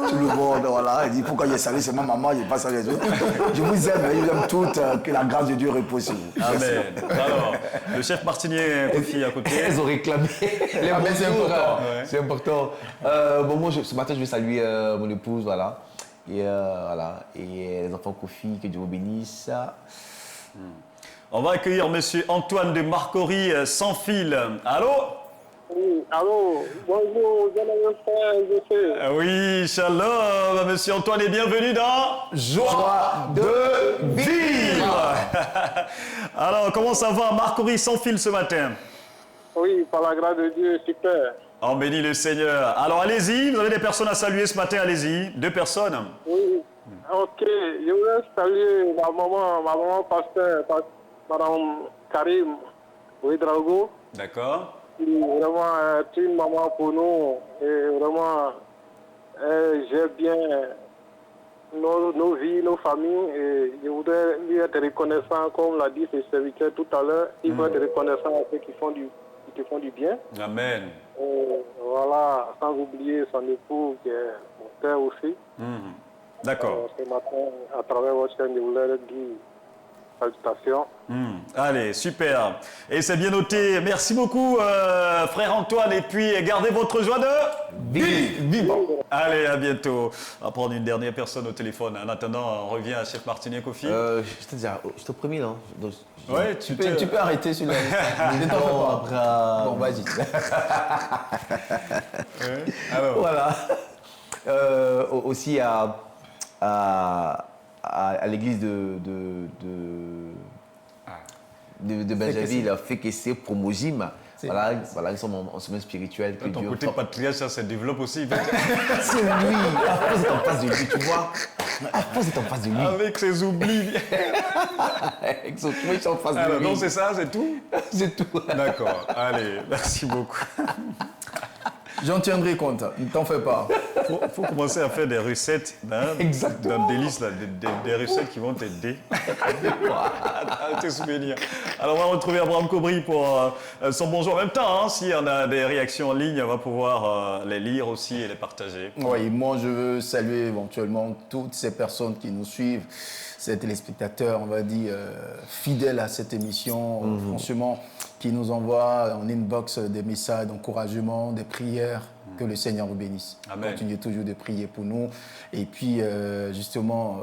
tout le monde, voilà. Il dit, pourquoi j'ai salué seulement maman, je n'ai pas salué les autres. Je vous aime toutes, que la grâce de Dieu repose sur vous. Amen. Alors, le chef Martinier, Kofi à côté. Elles ont réclamé. C'est important. C'est important. Bon, moi, ce matin, je vais saluer mon épouse, voilà. Et voilà. Et les enfants Kofi, que Dieu vous bénisse. On va accueillir monsieur Antoine de Marcory sans fil. Allô? Oui, allô, bonjour, Oui, shalom, monsieur Antoine est bienvenu dans Joie de vivre. Alors, comment ça va, Marc-Henri sans fil ce matin? Oui, par la grâce de Dieu, super. On bénit le Seigneur. Alors, allez-y, vous avez des personnes à saluer ce matin, allez-y. 2 personnes. Oui, ok, je voulais saluer ma maman pasteur, Madame Karim Ouedraogo. D'accord. Qui vraiment est une maman pour nous et vraiment j'aime bien nos vies, nos familles et je voudrais lui être reconnaissant comme l'a dit ses serviteurs tout à l'heure. Il faut être reconnaissant à ceux qui font du bien. Amen. Et voilà, sans oublier son époux qui est mon père aussi. D'accord. Ce matin, à travers votre chaîne, je voulais leur dire salutations. Allez, super. Et c'est bien noté. Merci beaucoup, frère Antoine. Et puis, gardez votre joie de vivre. Allez, à bientôt. On va prendre une dernière personne au téléphone. En attendant, on revient à Chef Martinier Kofi. Je te prémis, non? Ouais, tu peux arrêter sur la liste. Bon, vas-y. Alors. Voilà. Aussi à l'église de Benjaville, Fekese Promojim. Voilà, ils sont en semaine spirituelle. Que ton côté patriarche, ça se développe aussi. C'est lui. Après, c'est en face de lui, tu vois. Après, c'est en face de lui. Avec ses oublis. Avec son twitch en face de lui. Donc, c'est ça, c'est tout? C'est tout. D'accord. Allez, merci beaucoup. J'en tiendrai compte, ne t'en fais pas. Faut commencer à faire des recettes dans Délice, des recettes qui vont t'aider à te souvenir. Alors, on va retrouver Abraham Kobri pour son bonjour. En même temps, si on a des réactions en ligne, on va pouvoir les lire aussi et les partager. Oui, moi, je veux saluer éventuellement toutes ces personnes qui nous suivent, ces téléspectateurs, on va dire, fidèles à cette émission, franchement, qui nous envoient en inbox des messages d'encouragement, des prières. Que le Seigneur vous bénisse. Amen. Continuez toujours de prier pour nous. Et puis, justement,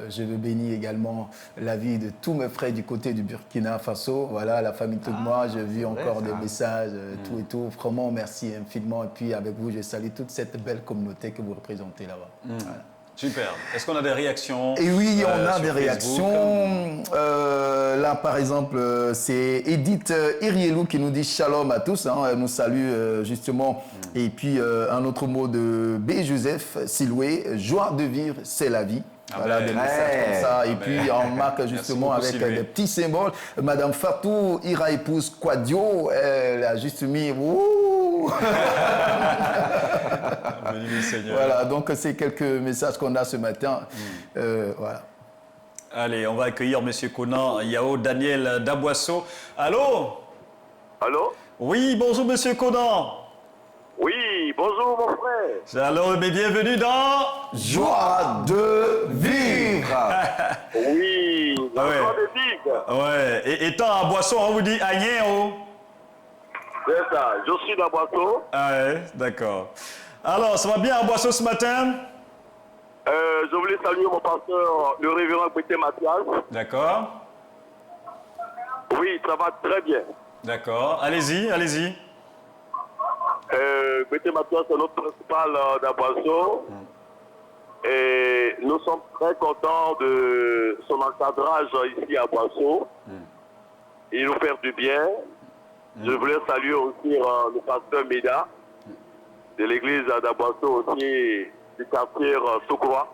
je veux bénir également la vie de tous mes frères du côté du Burkina Faso. Voilà, la famille Tougma, j'ai vu encore des messages, tout et tout. Vraiment, merci infiniment. Et puis, avec vous, je salue toute cette belle communauté que vous représentez là-bas. Voilà. Super. Est-ce qu'on a des réactions? Et oui, on a des Facebook? réactions. Là, par exemple, c'est Edith Irielou qui nous dit shalom à tous. Elle nous salue justement. Et puis, un autre mot de B. Joseph Siloué, joie de vivre, c'est la vie. Voilà, des messages comme ça. Et puis, on marque justement avec des petits symboles. Madame Fatou, Ira épouse Quadio, elle a juste mis... Voilà, donc c'est quelques messages qu'on a ce matin. Voilà. Allez, on va accueillir M. Conan Yao Daniel Daboisseau. Allô? Allô? Oui, bonjour M. Conan. Oui, bonjour mon frère. Alors, bienvenue dans Joie de vivre. Oui, la joie de vivre. Ouais, et étant à Boisson, on vous dit Agnéo. C'est ça, je suis dans Boisson. Ah ouais, d'accord. Alors, ça va bien à Boisson ce matin? Je voulais saluer mon pasteur, le révérend Bété Mathias. D'accord. Oui, ça va très bien. D'accord, allez-y, allez-y. Bété Mathias est notre principal d'Aboisson. Et nous sommes très contents de son encadrage ici à Boisson. Il nous fait du bien. Je voulais saluer aussi le pasteur Méda de l'église d'Aboisson aussi du quartier Sokroa.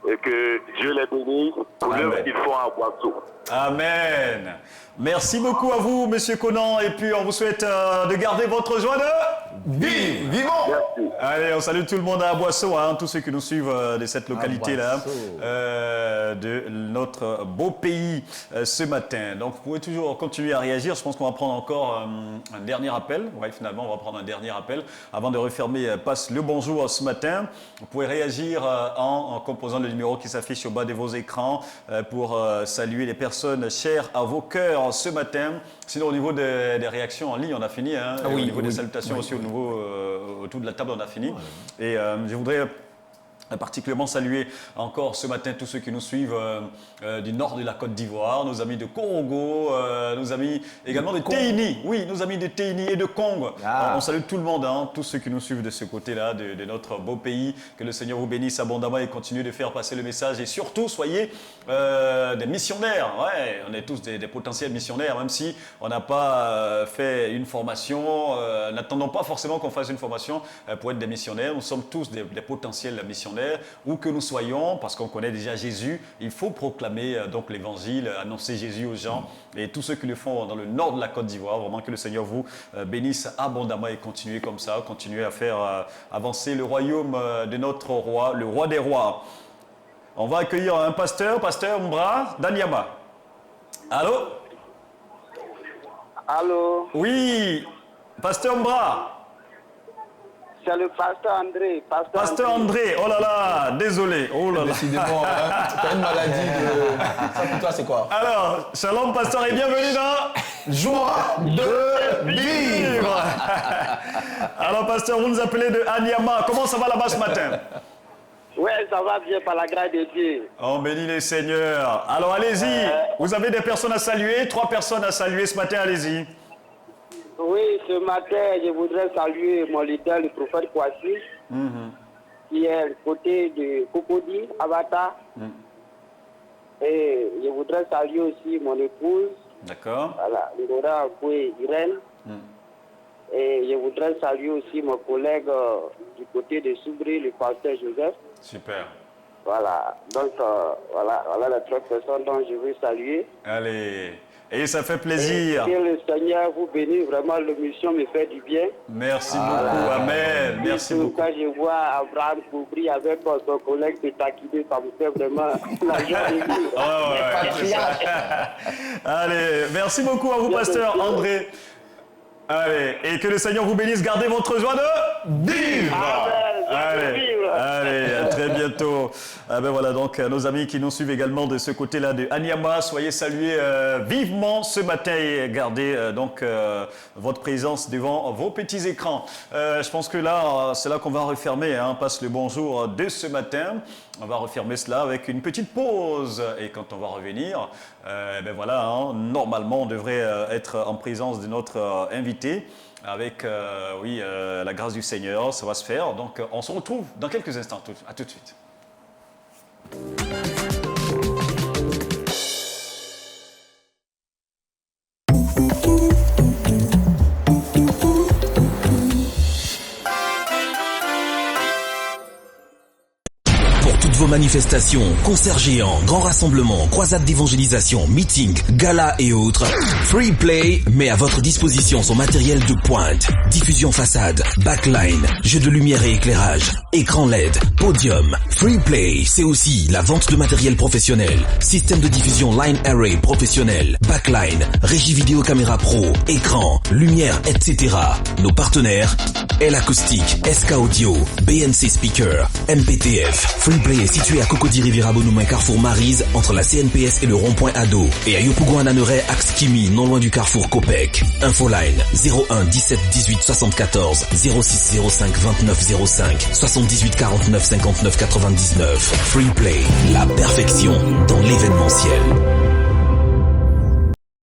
Et que Dieu les bénisse pour l'œuvre qu'ils font à Boisson. Amen. Merci beaucoup à vous, Monsieur Conan. Et puis, on vous souhaite de garder votre joie de vivre. Merci. Allez, on salue tout le monde à Boisseau, tous ceux qui nous suivent de cette localité-là, de notre beau pays ce matin. Donc, vous pouvez toujours continuer à réagir. Je pense qu'on va prendre encore un dernier appel. Oui, finalement, on va prendre un dernier appel avant de refermer Passe le bonjour ce matin. Vous pouvez réagir en composant le numéro qui s'affiche au bas de vos écrans pour saluer les personnes chères à vos cœurs ce matin. Sinon, au niveau des réactions en ligne, on a fini. Au niveau des salutations aussi, au niveau autour de la table, on a fini. Et je voudrais Particulièrement saluer encore ce matin tous ceux qui nous suivent du nord de la Côte d'Ivoire, nos amis de Korogo, nos amis également de Teini, oui, nos amis de Teini et de Kong. On salue tout le monde, hein, tous ceux qui nous suivent de ce côté-là, de notre beau pays. Que le Seigneur vous bénisse abondamment et continue de faire passer le message. Et surtout, soyez des missionnaires. Ouais, on est tous des potentiels missionnaires, même si on n'a pas fait une formation. N'attendons pas forcément qu'on fasse une formation pour être des missionnaires. Nous sommes tous des potentiels missionnaires. Où que nous soyons, parce qu'on connaît déjà Jésus, il faut proclamer donc l'évangile, annoncer Jésus aux gens et tous ceux qui le font dans le nord de la Côte d'Ivoire. Vraiment que le Seigneur vous bénisse abondamment et continuez comme ça, continuez à faire avancer le royaume de notre roi, le roi des rois. On va accueillir un pasteur Mbra d'Anyama. Allô? Allô? Oui, pasteur Mbra. C'est le pasteur André. Pasteur André, oh là là, désolé. Oh là là. Décidément, hein, tu as une maladie de... Ça pour toi, c'est quoi? Alors, shalom pasteur et bienvenue dans Joie de vivre. Alors pasteur, vous nous appelez de Anyama. Comment ça va là-bas ce matin? Oui, ça va bien par la grâce de Dieu. On bénit les seigneurs. Alors allez-y, vous avez des personnes à saluer, 3 personnes à saluer ce matin, allez-y. Oui, ce matin, je voudrais saluer mon leader, le prophète Kwasi, qui est côté de Cocody, Abata. Et je voudrais saluer aussi mon épouse. D'accord. Voilà, Ndora Koué Irène. Et je voudrais saluer aussi mon collègue du côté de Soubri, le pasteur Joseph. Super. Voilà, donc voilà les 3 personnes dont je veux saluer. Allez. Et ça fait plaisir. Et que le Seigneur vous bénisse. Vraiment, l'émission me fait du bien. Merci beaucoup. Amen. Merci beaucoup. Quand je vois Abraham Koubri avec son collègue de taquiner, ça me fait vraiment la joie de vivre. Allez, merci beaucoup à vous, pasteur André. Allez, et que le Seigneur vous bénisse. Gardez votre joie de vivre. Allez, à très bientôt. Ben voilà, donc nos amis qui nous suivent également de ce côté-là de Anyama, soyez salués vivement ce matin et gardez donc votre présence devant vos petits écrans. Je pense que là, c'est là qu'on va refermer, hein, passe le bonjour de ce matin. On va refermer cela avec une petite pause et quand on va revenir, ben voilà, hein, normalement on devrait être en présence de notre invité. Avec, la grâce du Seigneur, ça va se faire. Donc, on se retrouve dans quelques instants. À tout de suite. Vos manifestations, concerts géants, grands rassemblements, croisades d'évangélisation, meetings, galas et autres, Freeplay met à votre disposition son matériel de pointe. Diffusion façade, backline, jeux de lumière et éclairage, écran LED, podium. Freeplay, c'est aussi la vente de matériel professionnel, système de diffusion line array professionnel, backline, régie vidéo caméra pro, écran, lumière, etc. Nos partenaires, L Acoustique, SK Audio, BNC Speaker, MPTF. Freeplay est situé à Cocody Riviera Bonoumen, Carrefour Maryse, entre la CNPS et le rond-point Ado, et à Yopougon-Ananeret, axe Kimi, non loin du carrefour Copec. Infoline 01 17 18 74 06 05 29 05 78 49 59 99. Freeplay, la perfection dans l'événementiel.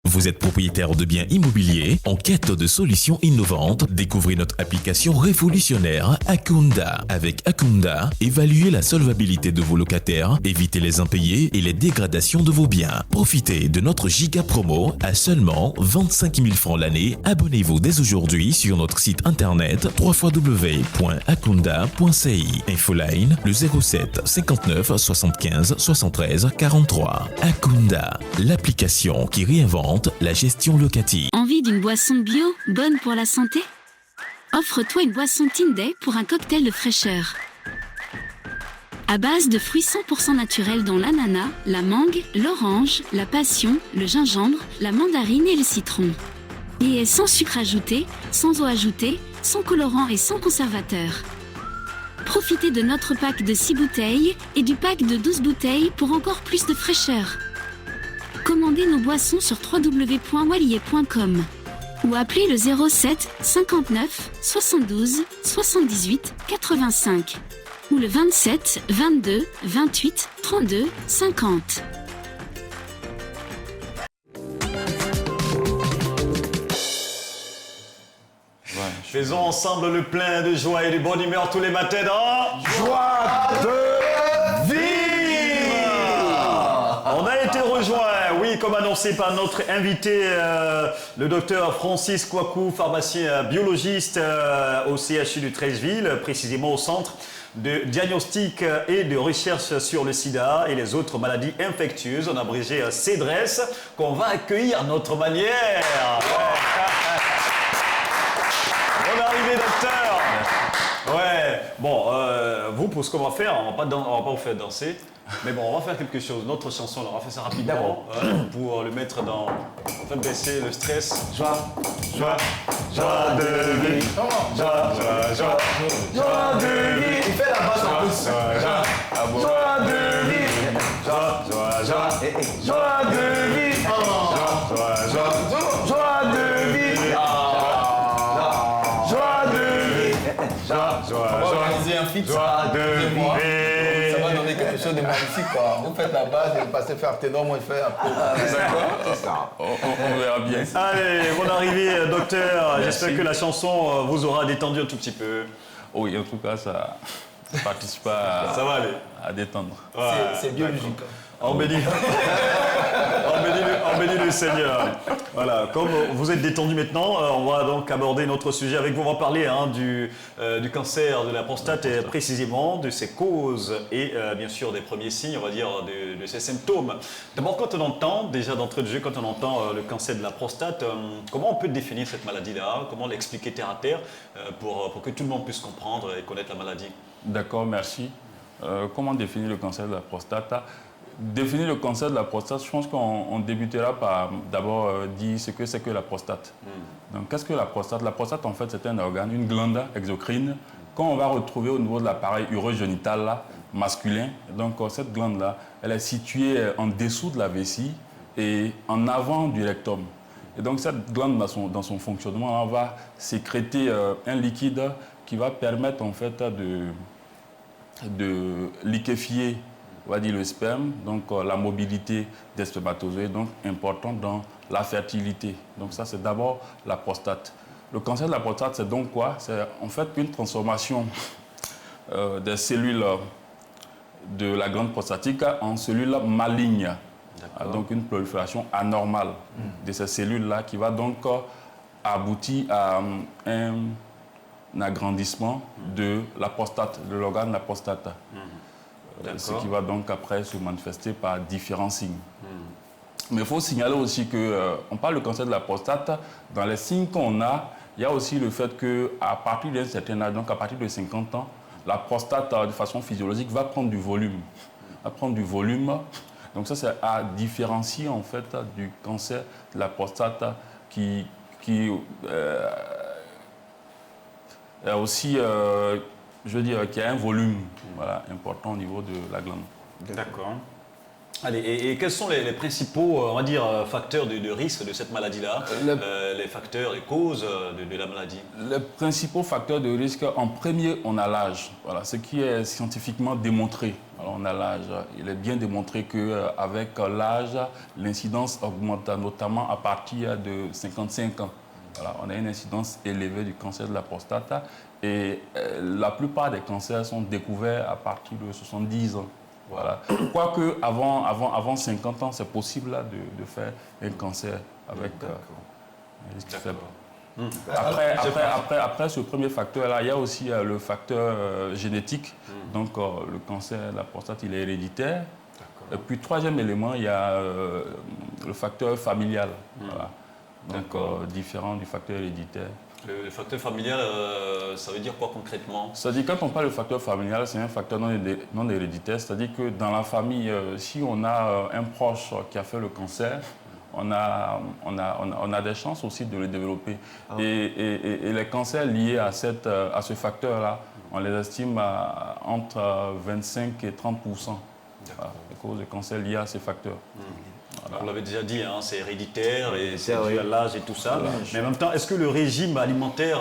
Vous êtes propriétaire de biens immobiliers en quête de solutions innovantes? Découvrez notre application révolutionnaire Akunda. Avec Akunda, évaluez la solvabilité de vos locataires, évitez les impayés et les dégradations de vos biens. Profitez de notre giga promo à seulement 25 000 francs l'année. Abonnez-vous dès aujourd'hui sur notre site internet www.akunda.ci. Infoline le 07 59 75 73 43. Akunda, l'application qui réinvente la gestion locative. Envie d'une boisson bio, bonne pour la santé? Offre-toi une boisson Tinday pour un cocktail de fraîcheur. À base de fruits 100% naturels dont l'ananas, la mangue, l'orange, la passion, le gingembre, la mandarine et le citron. Et est sans sucre ajouté, sans eau ajoutée, sans colorant et sans conservateur. Profitez de notre pack de 6 bouteilles et du pack de 12 bouteilles pour encore plus de fraîcheur. Commandez nos boissons sur www.walier.com ou appelez le 07 59 72 78 85. ou le 27 22 28 32 50. Faisons ensemble le plein de joie et de bonne humeur tous les matins dans Joie de On a été rejoint, oui, comme annoncé par notre invité, le docteur Francis Kouakou, pharmacien biologiste au CHU de Treichville, précisément au centre de diagnostic et de recherche sur le sida et les autres maladies infectieuses, en abrégé CEDRES, qu'on va accueillir à notre manière. Bonne arrivée, docteur. Ouais. Bon, vous, pour ce qu'on va faire, on va pas vous faire danser. Mais bon, on va faire quelque chose. Notre chanson, on va faire ça rapidement pour le mettre dans... On va baisser le stress. Joie de vie. Joie de vie. Il fait la basse en plus. Joie de vie. Joie de vie. Joie de vie. Joie de vie. On va organiser un feat. Joie de vie. Ça va donner quelque chose de magnifique, quoi. Vous faites la base et vous passez faire ténor, moi je fais un peu. D'accord. C'est ça. On verra bien. Allez, bonne arrivée, docteur. J'espère que la chanson vous aura détendu un tout petit peu. Oui, en tout cas, ça participe à, ça va aller. À détendre. C'est biologique. On bénit le Seigneur. Voilà, comme vous êtes détendu maintenant, on va donc aborder notre sujet avec vous. On va parler du cancer de la prostate et précisément de ses causes et bien sûr des premiers signes, on va dire, de ses symptômes. D'abord, quand on entend, déjà d'entrée de jeu, quand on entend le cancer de la prostate, comment on peut définir cette maladie-là? Comment l'expliquer terre à terre pour que tout le monde puisse comprendre et connaître la maladie? D'accord, merci. Comment définir le cancer de la prostate? Définir le cancer de la prostate, je pense qu'on débutera par d'abord dire ce que c'est que la prostate. Donc, qu'est-ce que la prostate? La prostate, en fait, c'est un organe, une glande exocrine qu'on va retrouver au niveau de l'appareil urogénital là, masculin. Donc, cette glande-là, elle est située en dessous de la vessie et en avant du rectum. Et donc, cette glande, dans son fonctionnement, on va sécréter un liquide qui va permettre, en fait, de liquéfier, on va dire, le sperme, donc la mobilité des spermatozoïdes, donc importante dans la fertilité. Donc ça, c'est d'abord la prostate. Le cancer de la prostate, c'est donc quoi? C'est en fait une transformation des cellules de la glande prostatique en cellules malignes. Donc une prolifération anormale de ces cellules-là qui va donc aboutir à un agrandissement de la prostate, de l'organe de la prostate. Ce qui va donc après se manifester par différents signes. Mais il faut signaler aussi qu'on parle de cancer de la prostate, dans les signes qu'on a, il y a aussi le fait qu'à partir d'un certain âge, donc à partir de 50 ans, la prostate, de façon physiologique, va prendre du volume. Donc ça, c'est à différencier en fait du cancer de la prostate qui est aussi... je veux dire qu'il y a un volume important au niveau de la glande. D'accord. Allez, et quels sont les principaux, on va dire, facteurs de risque de cette maladie-là? Les facteurs, les causes de la maladie? Les principaux facteurs de risque, en premier, on a l'âge. Voilà, ce qui est scientifiquement démontré. Alors, on a l'âge. Il est bien démontré qu'avec l'âge, l'incidence augmente, notamment à partir de 55 ans. Voilà, on a une incidence élevée du cancer de la prostate et la plupart des cancers sont découverts à partir de 70 ans. Voilà. Quoique avant 50 ans, c'est possible là, de faire un cancer avec un risque faible. Après ce premier facteur-là, il y a aussi le facteur génétique. Donc le cancer de la prostate, il est héréditaire. Et puis troisième élément, il y a le facteur familial. Voilà. Donc différent du facteur héréditaire. Le facteur familial, ça veut dire quoi concrètement? C'est-à-dire quand on parle de facteur familial, c'est un facteur non héréditaire. C'est-à-dire que dans la famille, si on a un proche qui a fait le cancer, on a des chances aussi de le développer. Et les cancers liés à ce facteur-là, on les estime à entre 25 et 30%. Voilà, les causes de cancer liées à ces facteurs. Voilà. On l'avait déjà dit, hein, c'est héréditaire et c'est dû à l'âge et tout ça. Mais en même temps, est-ce que le régime alimentaire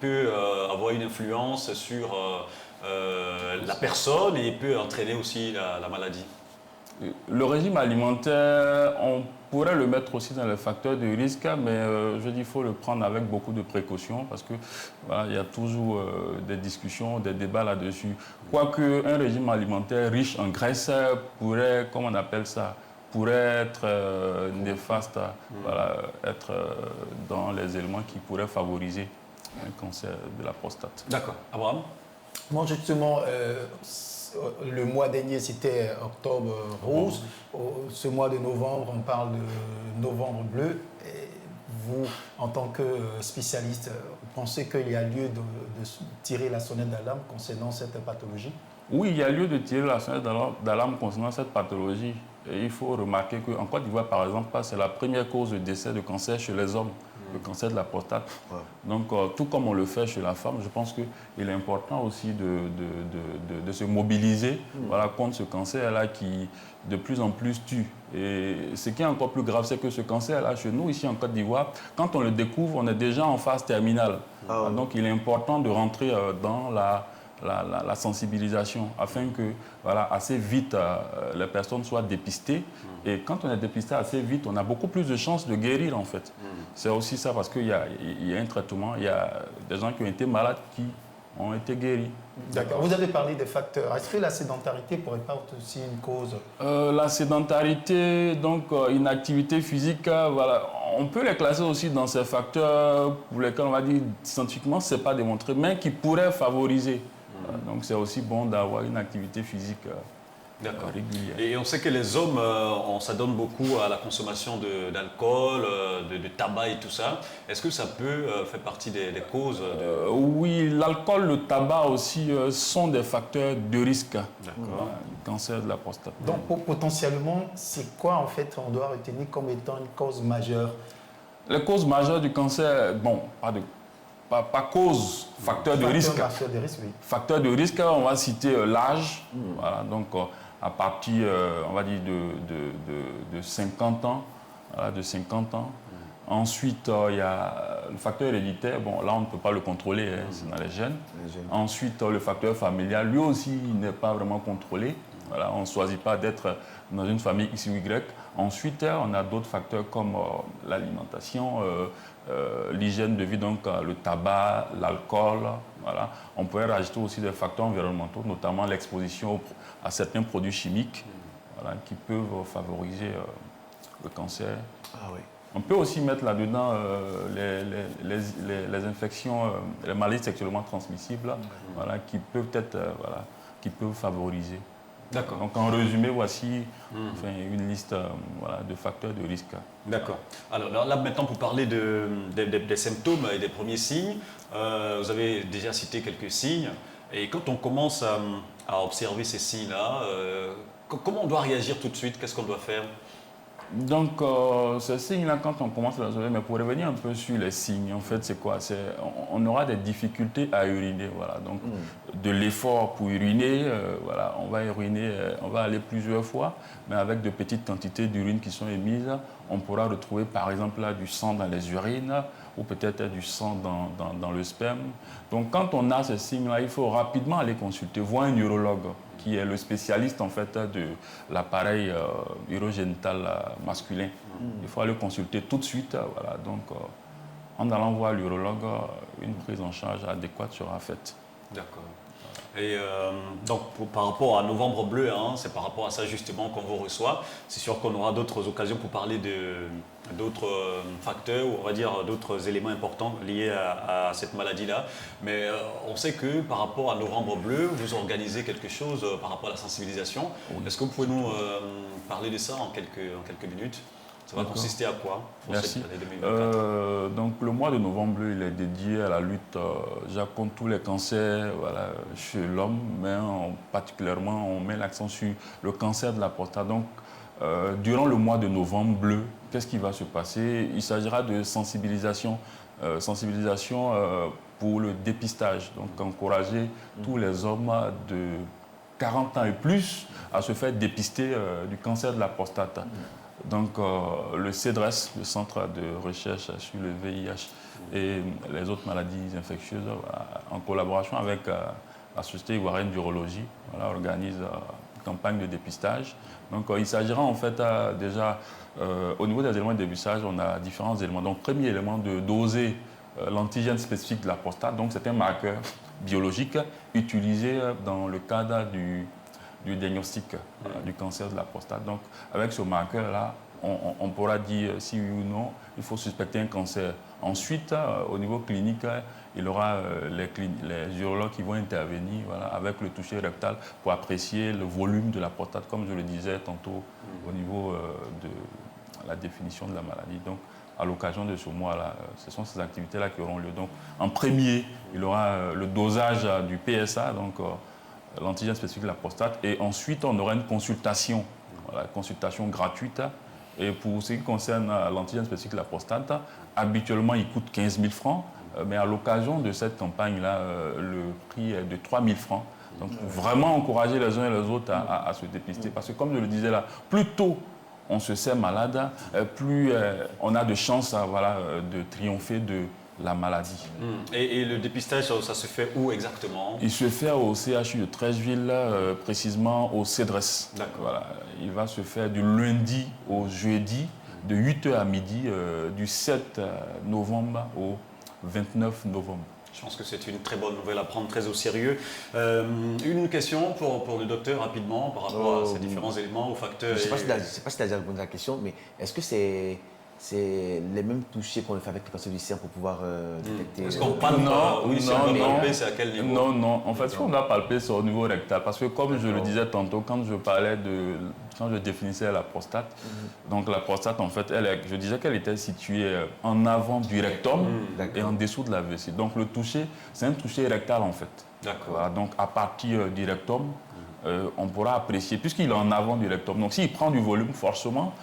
peut avoir une influence sur la personne et peut entraîner aussi la maladie? Le régime alimentaire, on pourrait le mettre aussi dans les facteurs de risque, mais je dis qu'il faut le prendre avec beaucoup de précautions parce que voilà, il y a toujours des discussions, des débats là-dessus. Quoique un régime alimentaire riche en graisse pourrait, comment on appelle ça, pourrait être néfaste, voilà, être dans les éléments qui pourraient favoriser un cancer de la prostate. D'accord. Abraham? Moi, justement, le mois dernier, c'était octobre rose. Ce mois de novembre, on parle de novembre bleu. Et vous, en tant que spécialiste, vous pensez qu'il y a lieu de tirer la sonnette d'alarme concernant cette pathologie? Oui, il y a lieu de tirer la sonnette d'alarme concernant cette pathologie. Et il faut remarquer qu'en Côte d'Ivoire, par exemple, c'est la première cause de décès de cancer chez les hommes, le cancer de la prostate. Ouais. Donc, tout comme on le fait chez la femme, je pense qu'il est important aussi de se mobiliser voilà, contre ce cancer-là qui, de plus en plus, tue. Et ce qui est encore plus grave, c'est que ce cancer-là, chez nous, ici en Côte d'Ivoire, quand on le découvre, on est déjà en phase terminale. Ah, ouais. Donc, il est important de rentrer dans la sensibilisation afin que voilà, assez vite les personnes soient dépistées. Et quand on est dépisté assez vite, on a beaucoup plus de chances de guérir en fait. C'est aussi ça parce qu'il y a un traitement, il y a des gens qui ont été malades qui ont été guéris. D'accord. Vous avez parlé des facteurs. Est-ce que la sédentarité pourrait pas être aussi une cause? La sédentarité, donc une activité physique, voilà, on peut les classer aussi dans ces facteurs pour lesquels on va dire scientifiquement ce n'est pas démontré, mais qui pourraient favoriser. Donc c'est aussi bon d'avoir une activité physique régulière. Et on sait que les hommes, on s'adonne beaucoup à la consommation d'alcool, de tabac et tout ça. Est-ce que ça peut faire partie des causes Oui, l'alcool, le tabac aussi sont des facteurs de risque du cancer de la prostate. Donc potentiellement, c'est quoi en fait on doit retenir comme étant une cause majeure? Les causes majeures du cancer, bon, pas cause, facteur de risque. Facteur de risque, oui. Facteur de risque, on va citer l'âge. Voilà, donc à partir, on va dire, de 50 ans. Voilà, de 50 ans. Ensuite, il y a le facteur héréditaire. Bon, là, on ne peut pas le contrôler, c'est dans les gènes. Ensuite, le facteur familial, lui aussi, il n'est pas vraiment contrôlé. Voilà, on ne choisit pas d'être dans une famille X ou Y. Ensuite, on a d'autres facteurs comme l'alimentation, l'hygiène de vie, donc le tabac, l'alcool. Voilà. On pourrait rajouter aussi des facteurs environnementaux, notamment l'exposition à certains produits chimiques voilà, qui peuvent favoriser le cancer. Ah, oui. On peut aussi mettre là-dedans les infections, les maladies sexuellement transmissibles voilà, qui peuvent être, voilà, qui peuvent favoriser. D'accord. Donc en résumé, voici enfin, une liste voilà, de facteurs de risque. D'accord. Alors là maintenant pour parler des symptômes et des premiers signes, vous avez déjà cité quelques signes. Et quand on commence à observer ces signes-là, comment on doit réagir tout de suite? Qu'est-ce qu'on doit faire? Donc, ces signes-là, quand on commence à les observer, mais pour revenir un peu sur les signes, en fait, c'est quoi? On aura des difficultés à uriner, voilà. Donc, de l'effort pour uriner, voilà, on va uriner, on va aller plusieurs fois, mais avec de petites quantités d'urine qui sont émises, on pourra retrouver, par exemple, là, du sang dans les urines, ou peut-être du sang dans le sperme. Donc, quand on a ces signes-là, il faut rapidement aller consulter, voir un urologue, qui est le spécialiste en fait de l'appareil urogénital masculin. Il faut aller consulter tout de suite. Voilà. Donc, en allant voir l'urologue, une prise en charge adéquate sera faite. D'accord. Et donc, par rapport à Novembre Bleu, hein, c'est par rapport à ça justement qu'on vous reçoit. C'est sûr qu'on aura d'autres occasions pour parler d'autres facteurs, ou on va dire d'autres éléments importants liés à cette maladie-là. Mais on sait que par rapport à Novembre Bleu, vous organisez quelque chose par rapport à la sensibilisation. Oui. Est-ce que vous pouvez nous parler de ça en quelques minutes? Ça va consister à quoi pour Merci. cette année 2024 donc le mois de Novembre Bleu, il est dédié à la lutte contre tous les cancers voilà, chez l'homme, mais particulièrement on met l'accent sur le cancer de la prostate. Donc durant le mois de Novembre Bleu, qu'est-ce qui va se passer? Il s'agira de sensibilisation pour le dépistage, donc encourager tous les hommes de 40 ans et plus à se faire dépister du cancer de la prostate. Donc, le CEDRES, le Centre de recherche sur le VIH et les autres maladies infectieuses, en collaboration avec la Société ivoirienne d'urologie, voilà, organise une campagne de dépistage. Donc il s'agira en fait déjà, au niveau des éléments de dépistage, on a différents éléments. Donc premier élément, de doser l'antigène spécifique de la prostate. Donc c'est un marqueur biologique utilisé dans le cadre du diagnostic du cancer de la prostate. Donc avec ce marqueur-là, on pourra dire si oui ou non il faut suspecter un cancer. Ensuite, au niveau clinique, il y aura les urologues qui vont intervenir, voilà, avec le toucher rectal pour apprécier le volume de la prostate, comme je le disais tantôt, au niveau de la définition de la maladie. Donc, à l'occasion de ce mois-là, ce sont ces activités-là qui auront lieu. Donc, en premier, il y aura le dosage du PSA, donc l'antigène spécifique de la prostate, et ensuite, on aura une consultation, voilà, consultation gratuite. Et pour ce qui concerne l'antigène spécifique de la prostate, habituellement, il coûte 15 000 francs. Mais à l'occasion de cette campagne-là, le prix est de 3 000 francs. Donc, vraiment encourager les uns et les autres à se dépister. Parce que, comme je le disais là, plus tôt on se sait malade, plus on a de chances de triompher de la maladie. Et le dépistage, ça se fait où exactement? Il se fait au CHU de Treichville, précisément au CEDRES. Voilà. Il va se faire du lundi au jeudi, de 8h à midi, du 7 novembre au 29 novembre. Je pense que c'est une très bonne nouvelle à prendre très au sérieux. Une question pour le docteur rapidement par rapport à ces différents éléments, aux facteurs. Je ne sais pas si tu as déjà répondu à la question, mais est-ce que c'est les mêmes touchés qu'on le fait avec le cancer du sein pour pouvoir détecter? Est-ce qu'on palpe? Oui, si on doit palper, c'est à quel niveau? Non. En fait, ce qu'on doit palper, c'est au niveau rectal. Parce que comme je le disais tantôt, quand je définissais la prostate, donc la prostate, en fait, je disais qu'elle était située en avant du rectum et en dessous de la vessie. Donc le toucher, c'est un toucher rectal, en fait. D'accord. Voilà, donc à partir du rectum, on pourra apprécier, puisqu'il est en avant du rectum. Donc s'il prend du volume, forcément,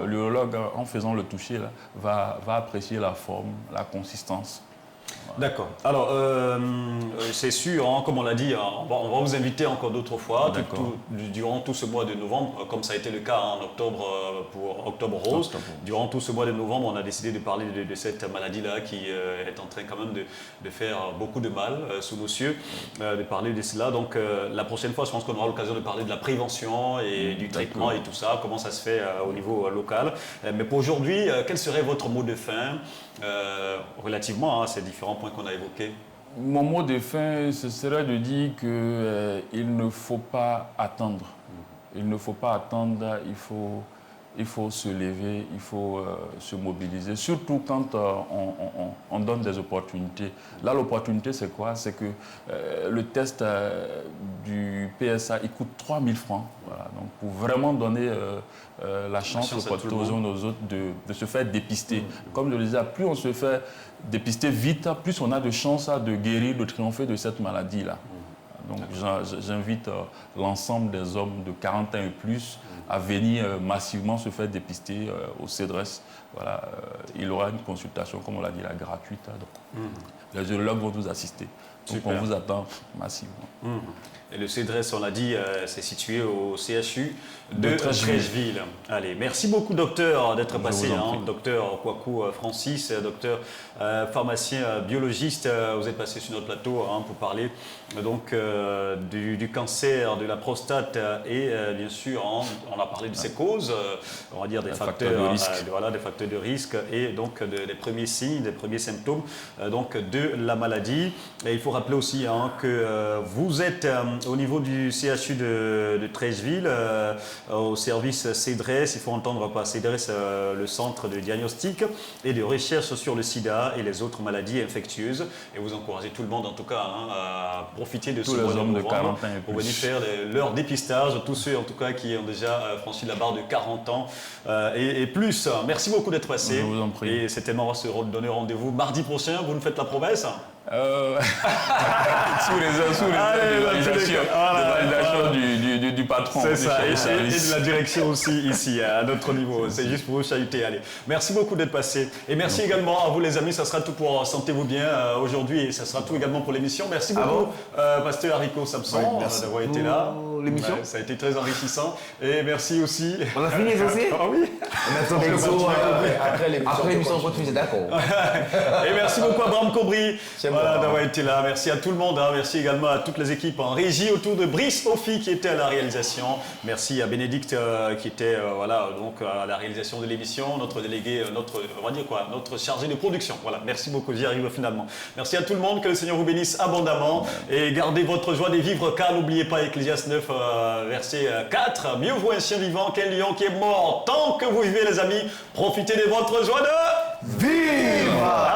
l'urologue, en faisant le toucher, là, va apprécier la forme, la consistance. D'accord. Alors, c'est sûr, hein, comme on l'a dit, hein, on va vous inviter encore d'autres fois, durant tout ce mois de novembre, comme ça a été le cas en octobre pour Octobre Rose. Durant tout ce mois de novembre, on a décidé de parler de cette maladie-là qui est en train quand même de faire beaucoup de mal sous nos cieux, de parler de cela. Donc, la prochaine fois, je pense qu'on aura l'occasion de parler de la prévention et du traitement et tout ça, comment ça se fait au niveau local. Mais pour aujourd'hui, quel serait votre mot de fin relativement à ces différents points qu'on a évoqués? Mon mot de fin, ce serait de dire qu'il ne faut pas attendre. Il ne faut pas attendre, il faut se lever, il faut se mobiliser, surtout quand on donne des opportunités. Là, l'opportunité, c'est quoi? C'est que le test du PSA, il coûte 3 000 francs. Voilà. Donc, pour vraiment donner la chance aux autres de se faire dépister. Comme je le disais, plus on se fait dépister vite, plus on a de chances de guérir, de triompher de cette maladie-là. Donc, j'invite l'ensemble des hommes de 40 ans et plus à venir massivement se faire dépister au CEDRES. Voilà, il y aura une consultation, comme on l'a dit, gratuite. Donc, les urologues vont nous assister. Donc, on vous attend massivement. Et le CEDRES, on l'a dit, c'est situé au CHU de Treichville. Allez, merci beaucoup, docteur, d'être passé. Docteur Kwaku Francis, docteur pharmacien biologiste, vous êtes passé sur notre plateau pour parler donc du cancer de la prostate et bien sûr, on a parlé de ses causes, on va dire des facteurs de risque. Des facteurs de risque et donc des premiers signes, des premiers symptômes donc de la maladie. Et il faut rappeler aussi que vous êtes au niveau du CHU de Treichville, au service CEDRES, il faut entendre par CEDRES le centre de diagnostic et de recherche sur le sida et les autres maladies infectieuses. Et vous encouragez tout le monde en tout cas à profiter de ce mois de novembre pour venir faire leur dépistage, tous ceux en tout cas qui ont déjà franchi la barre de 40 ans et plus. Merci beaucoup d'être passé. Je vous en prie. Et c'était marrant de se donner rendez-vous mardi prochain. Vous nous faites la promesse? Sous les validation du patron. C'est ça, et de la direction aussi ici, à notre niveau. C'est juste pour vous chahuter. Allez. Merci beaucoup d'être passé. Et merci également à vous les amis, ça sera tout pour Sentez-vous bien aujourd'hui et ça sera tout également pour l'émission. Merci beaucoup, Pasteur Haricot Samson, d'avoir été là. L'émission. Ça a été très enrichissant. Et merci aussi. On a fini aussi. Ah oui. Après l'émission, on continue, d'accord. Et merci beaucoup à Bram Cobry. Voilà, d'avoir été là. Merci à tout le monde. Hein. Merci également à toutes les équipes en régie autour de Brice Ophi qui était à la réalisation. Merci à Bénédicte qui était voilà, donc, à la réalisation de l'émission, notre délégué, on va dire quoi, notre chargé de production. Voilà, merci beaucoup, j'y arrive finalement. Merci à tout le monde, que le Seigneur vous bénisse abondamment et gardez votre joie de vivre car n'oubliez pas Ecclésiaste 9, verset 4. Mieux vaut un chien vivant qu'un lion qui est mort. Tant que vous vivez les amis, profitez de votre joie de vivre.